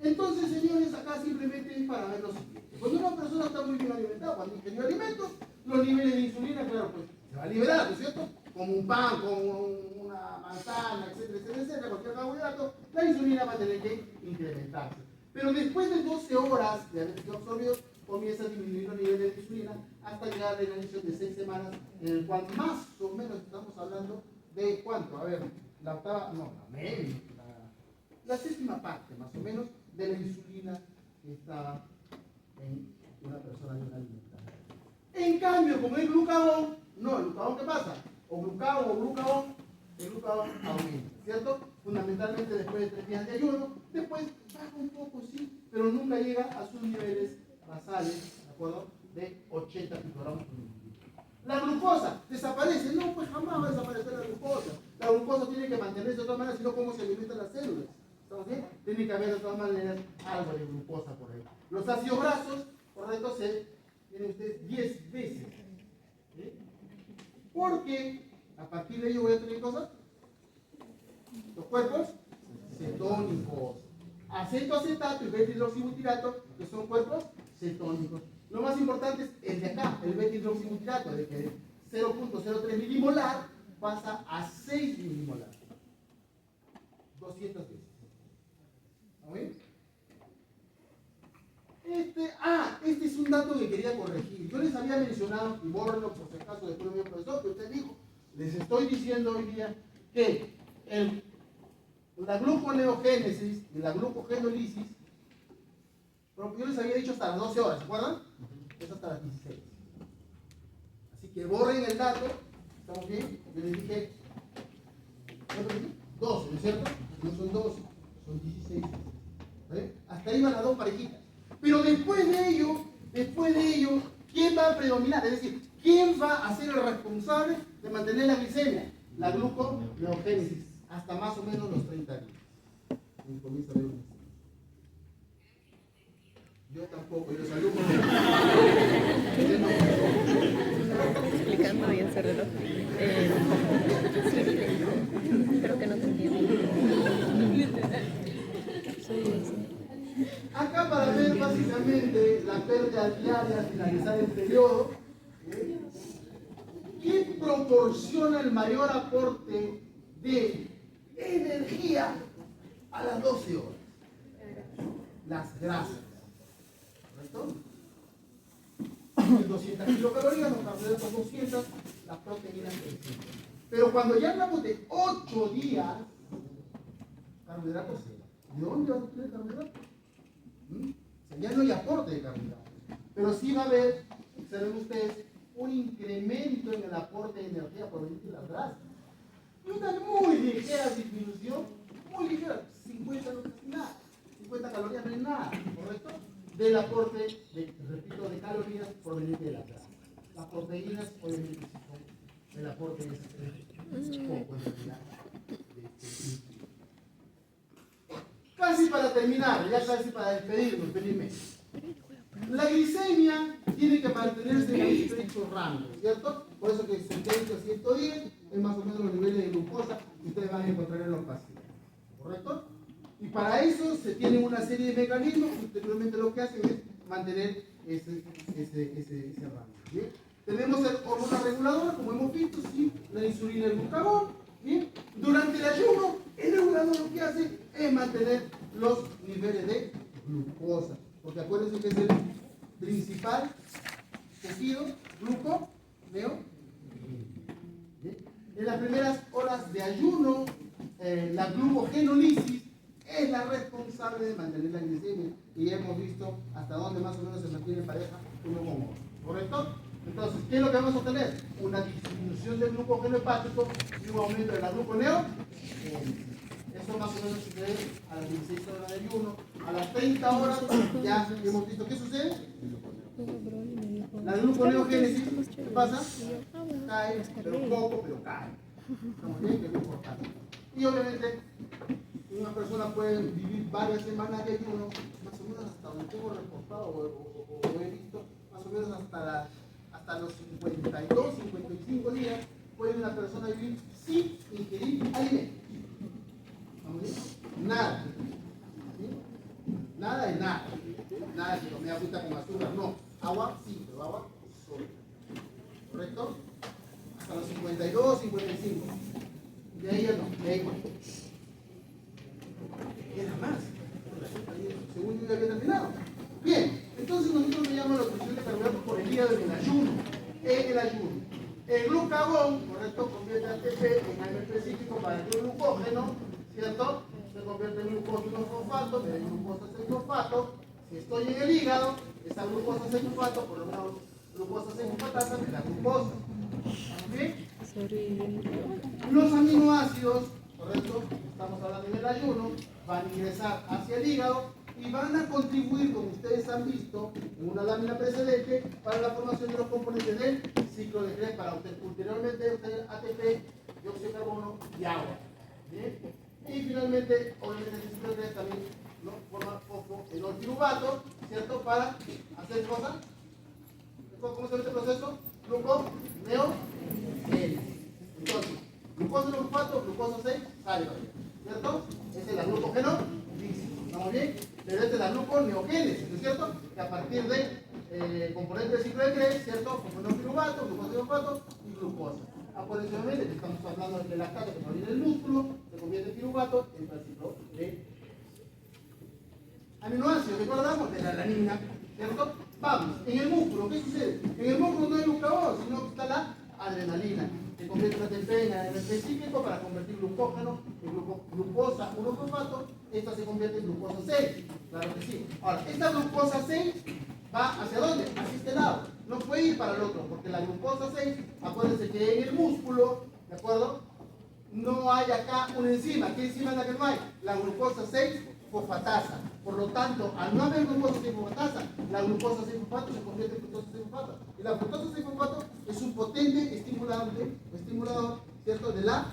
entonces, señores, acá simplemente es para ver lo siguiente. Cuando una persona está muy bien alimentada, cuando ingirió alimentos, los niveles de insulina, claro, pues se va a liberar, ¿no es cierto? Como un pan, como una manzana, etcétera, etcétera, etcétera, cualquier carbohidrato, la insulina va a tener que incrementarse. Pero después de 12 horas de haber sido absorbido, comienza a disminuir los niveles de insulina hasta llegar a la inicio de 6 semanas, en el cual más o menos estamos hablando de ¿cuánto? A ver, la octava, no, la media, la séptima parte más o menos de la insulina que está en una persona bien alimentada. En cambio, como es glucagón, no, el glucagón ¿qué pasa? O glucagón, el glucagón aumenta, ¿cierto? Fundamentalmente después de 3 días de ayuno, después baja un poco, sí, pero nunca llega a sus niveles basales, ¿de acuerdo? De 80 picogramos por mililitro. La glucosa desaparece, no, pues jamás va a desaparecer la glucosa. La glucosa tiene que mantenerse de todas maneras, sino cómo se alimentan las células. ¿Estamos bien? Tiene que haber de todas maneras algo de glucosa por ahí. Los ácidos grasos, correcto, tienen ustedes 10 veces. ¿Sí? Porque a partir de ello voy a tener cosas. Los cuerpos cetónicos. Acetoacetato y beta-hidroxibutirato, que son cuerpos cetónicos. Lo más importante es el de acá, el beta-hidroxibutirato, de que 0.03 milimolar pasa a 6 milimolar. 200 veces. ¿Está bien? Este es un dato que quería corregir. Yo les había mencionado, y bórrenlo por si acaso después de mi profesor, que usted dijo, les estoy diciendo hoy día que la gluconeogénesis y la glucogenolisis, yo les había dicho hasta las 12 horas, ¿se acuerdan? Es hasta las 16. Así que borren el dato, ¿estamos bien? Yo les dije, ¿cuánto dije? 12, ¿no es cierto? No son 12, son 16. ¿Vale? Hasta ahí van las dos parejitas. Pero después de ello, ¿quién va a predominar? Es decir, ¿quién va a ser el responsable de mantener la glicemia? La gluconeogénesis, hasta más o menos los 30 días. Comienza a ver un... Yo tampoco, yo salgo con Explicando bien ese reloj. Creo que no te entiendo. Acá para ver básicamente la pérdida diaria al finalizar el periodo, ¿qué proporciona el mayor aporte de energía a las 12 horas? Las grasas. ¿Correcto? 200 kilocalorías, los carbohidratos 200, las proteínas 300. Pero cuando ya hablamos de 8 días, carbohidratos 0. ¿De dónde vas a obtener carbohidratos? O sea, ya no hay aporte de carbohidratos. Pero sí va a haber, observen ustedes, un incremento en el aporte de energía proveniente de las grasas. Y una muy ligera disminución, muy ligera, 50 no es nada, 50 calorías no es nada, ¿correcto? Del aporte, repito, de calorías proveniente de las grasas. Las proteínas, obviamente, sí son, el aporte es poco en realidad. Casi para terminar, ya casi para despedirme. La glicemia tiene que mantenerse en un estrecho rango, ¿cierto? Por eso que 70 a 110 es más o menos los niveles de glucosa que ustedes van a encontrar en los pacientes, ¿correcto? Y para eso se tienen una serie de mecanismos que posteriormente lo que hacen es mantener ese rango. ¿Bien? Tenemos el hormona reguladora, como hemos visto, ¿sí? La insulina y el glucagón. ¿Bien? Durante el ayuno, el regulador lo que hace es mantener los niveles de glucosa. Porque acuérdense que es el principal tejido gluconeo. En las primeras horas de ayuno, la glucogenolisis es la responsable de mantener la glicemia. Y ya hemos visto hasta dónde más o menos se mantiene en pareja uno con otro. ¿Correcto? Entonces, ¿qué es lo que vamos a obtener? Una disminución del glucógeno hepático y un aumento de la gluconeo. Eso más o menos sucede a las 16 horas de ayuno. A las 30 horas ya hemos visto qué sucede. La gluconeogénesis, ¿qué pasa? Cae, pero poco, pero cae. Estamos bien, que es lo importante. Y obviamente, una persona puede vivir varias semanas de ayuno, más o menos hasta donde tengo reportado o he visto, más o menos hasta los 52, 55 días, puede una persona vivir sin ingerir alimentos. ¿Estamos bien? Nada. ¿Sí? Nada de nada. Nada de comer agüita con azúcar, no. Agua sí, pero agua sola. ¿Correcto? Hasta los 52, 55. De ahí ya no, de ahí no. Era más. Según yo ya había terminado. Bien, entonces nosotros le llamamos la obtención de carbohidratos por el día del ayuno. En el ayuno. El glucagón, correcto, convierte ATP en AMP específico para que el glucógeno, ¿cierto? Se convierte en glucosa 1-fosfato, me da glucosa 6-fosfato. Si estoy en el hígado, esa glucosa 6-fosfato, por lo menos glucosa 6-fosfatasa, me da glucosa. ¿Sí? Los aminoácidos, correcto, estamos hablando en el ayuno, van a ingresar hacia el hígado y van a contribuir, como ustedes han visto en una lámina precedente, para la formación de los componentes del ciclo de Krebs, para ulteriormente obtener ATP, dióxido de carbono y agua. ¿Bien? Y finalmente, obviamente, el ciclo de Krebs también, ¿no?, forma fosfoenolpiruvato, ¿cierto? Para hacer cosas. ¿Cómo se ve este proceso? Gluconeogénesis. Entonces, glucosa 1-fosfato, glucosa 6, sale, ¿cierto? Esa es la glucogénesis. ¿Estamos bien? Pero esta es la gluconeogénesis, ¿no es cierto? Que a partir de componentes del ciclo de Krebs, ¿cierto? Fosfoenolpiruvato, glucosa 1-fosfato y glucosa. Aparentemente, estamos hablando del lactato que proviene del músculo, se convierte en piruvato, entra al ciclo de aminoácidos, recordamos de la alanina, ¿cierto? Vamos, en el músculo, ¿qué sucede? En el músculo no hay glucagón, sino que está la adrenalina. Se convierte en ATP en AMP específico para convertir glucógeno en glucosa 1-fosfato. Esta se convierte en glucosa 6. Claro que sí. Ahora, esta glucosa 6 va hacia dónde? Hacia este lado. No puede ir para el otro, porque la glucosa 6, acuérdense que en el músculo, ¿de acuerdo? No hay acá una enzima. ¿Qué enzima es la que no hay? La glucosa 6-fosfatasa. Por lo tanto, al no haber glucosa 6-fosfatasa, la glucosa 6-fosfato se convierte en fructosa 6-fosfato. Y la fructosa 6-fosfato es un potente estimulador, ¿cierto?, de la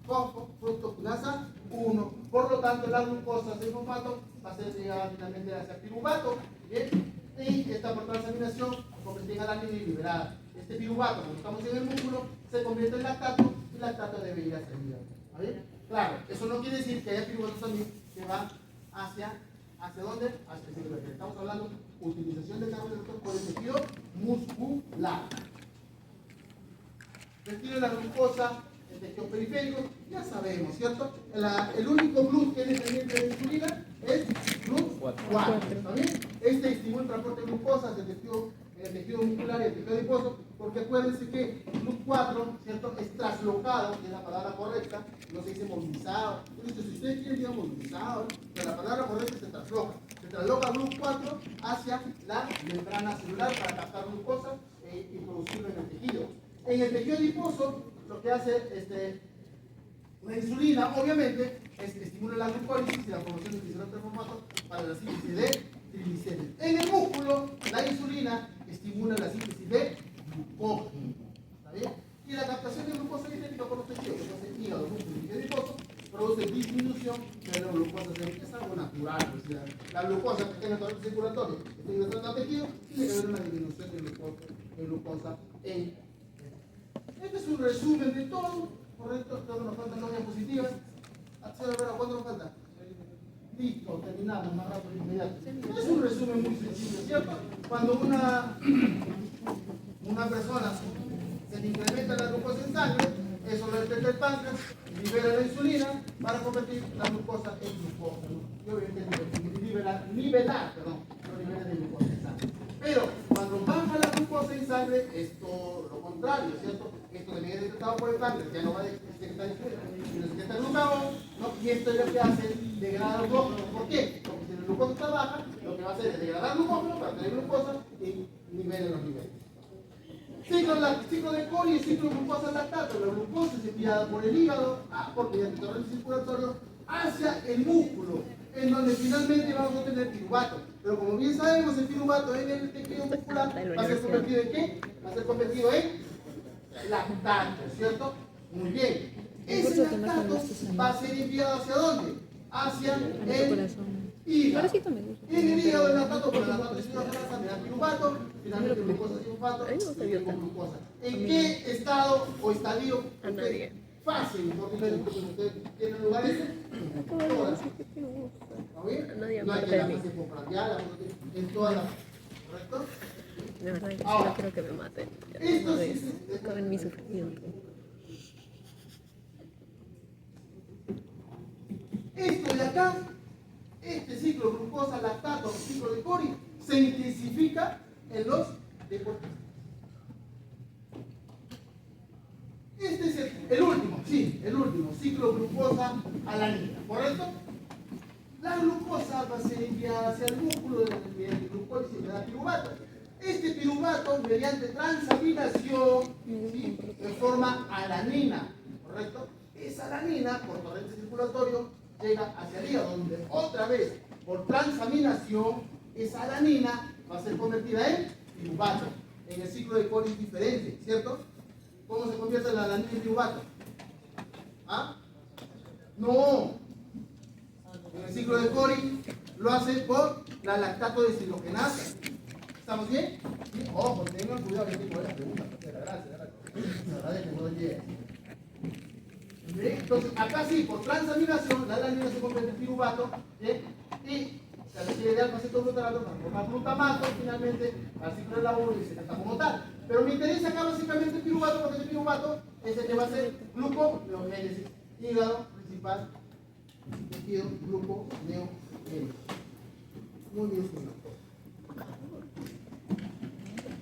fosfofructokinasa 1. Por lo tanto, la glucosa 6-fosfato va a ser llegada finalmente hacia piruvato. ¿Bien? Y esta por transaminación se convierte en alanina y liberada. Este piruvato, cuando estamos en el músculo, se convierte en lactato y lactato debe ir hacia el hígado. ¿Está bien? Claro, eso no quiere decir que haya piruvatos también que van ¿hacia dónde? Hacia el ciclo de Krebs. Estamos hablando de utilización de carbohidratos por el tejido muscular. Retiro de la glucosa, el tejido periférico, ya sabemos, ¿cierto? El único GLUT que es dependiente de la insulina es GLUT 4. ¿Está bien? Este estimula el transporte de glucosa en el tejido muscular y el tejido adiposo, porque acuérdense que GLUT 4, ¿cierto?, es traslocado, que es la palabra correcta, no se dice movilizado. Entonces, si ustedes quieren decir movilizado, pero la palabra correcta se trasloca. Se trasloca GLUT 4 hacia la membrana celular para captar glucosa y producirlo en el tejido. En el tejido adiposo, lo que hace la insulina, obviamente, estimula la glucólisis y la formación de glicerol formato para la síntesis de triglicéridos. En el músculo, la insulina estimula la síntesis de glucógeno. ¿Está bien? Y la captación de glucosa sintética por los tejidos, que es hígado, músculo y adiposo, produce disminución de la glucosa. Es algo natural. O sea, la glucosa que está en el torrente circulatorio está ingresando al tejido, tiene que haber una disminución de glucosa en. Este es un resumen de todo, ¿correcto? Creo que nos faltan dos diapositivas. ¿Cuánto nos falta? Listo, terminamos más rápido y inmediato. Es un resumen muy sencillo, ¿cierto? Cuando una persona se le incrementa la glucosa en sangre, eso lo detecta el páncreas, libera la insulina para convertir la glucosa en glucógeno. Y obviamente nivelar los niveles de glucosa en sangre. Pero cuando baja la glucosa en sangre, es todo lo contrario, ¿cierto? Esto también es detectado por el páncreas, ya no va a detectar insulina, sino que está el glucagón, ¿no? Y esto es lo que hace degradar el glucógeno. ¿Por qué? Porque si la glucosa está baja, lo que va a hacer es degradar el glucógeno para tener glucosa y nivele los niveles. Ciclo de Cori y ciclo de glucosa lactato. La glucosa es enviada por el hígado, por mediante el torrente circulatorio, hacia el músculo, en donde finalmente vamos a obtener piruvato. Pero como bien sabemos, el piruvato en el tejido muscular va a ser convertido en ¿qué? Va a ser convertido en lactato, ¿cierto? Muy bien. Ese lactato va a ser enviado ¿hacia dónde? Hacia el hígado. En el hígado el lactato, por el lactato es una grasa, me da piruvato, finalmente glucosa y piruvato, y tengo glucosa. ¿En qué estado o estadio? A nadie. Fácil, porque usted tiene lugares. ¿Está bien? A nadie No hay aparte que de la mí. fase postprandial, en todas las. ¿Correcto? De verdad, yo Ahora, solo quiero que me maten. Ya de esto una sí vez. Acaben mi sufrimiento. Esto de acá, este ciclo glucosa, lactato, ciclo de Cori, se intensifica en los deportistas. Este es el último, sí, el último, ciclo glucosa alanina, ¿correcto? La glucosa va a ser enviada hacia el músculo mediante glucólisis y da piruvato. Este piruvato, mediante transaminación, ¿sí? En forma alanina, ¿correcto? Esa alanina, por torrente circulatorio, llega hacia el hígado, donde otra vez, por transaminación, esa alanina va a ser convertida en piruvato. En el ciclo de Cori es diferente, ¿cierto? ¿Cómo se convierte la alanina en piruvato? ¿Ah? No. En el ciclo de Cori lo hace por la lactato deshidrogenasa. ¿Estamos bien? ¿Sí? Ojo, tengan cuidado que tengo la pregunta. Gracias. Que no llegue. Entonces, acá sí, por transaminación, la alanina se convierte en piruvato, ¿sí? Y se requiere de alfa-cetoglutarato para formar glutamato, finalmente, al ciclo de labor y se trata como tal. Pero me interesa acá básicamente el piruvato, porque el piruvato es el que va a ser gluconeogénesis, hígado principal, tejido gluconeogénesis. Muy bien, señor.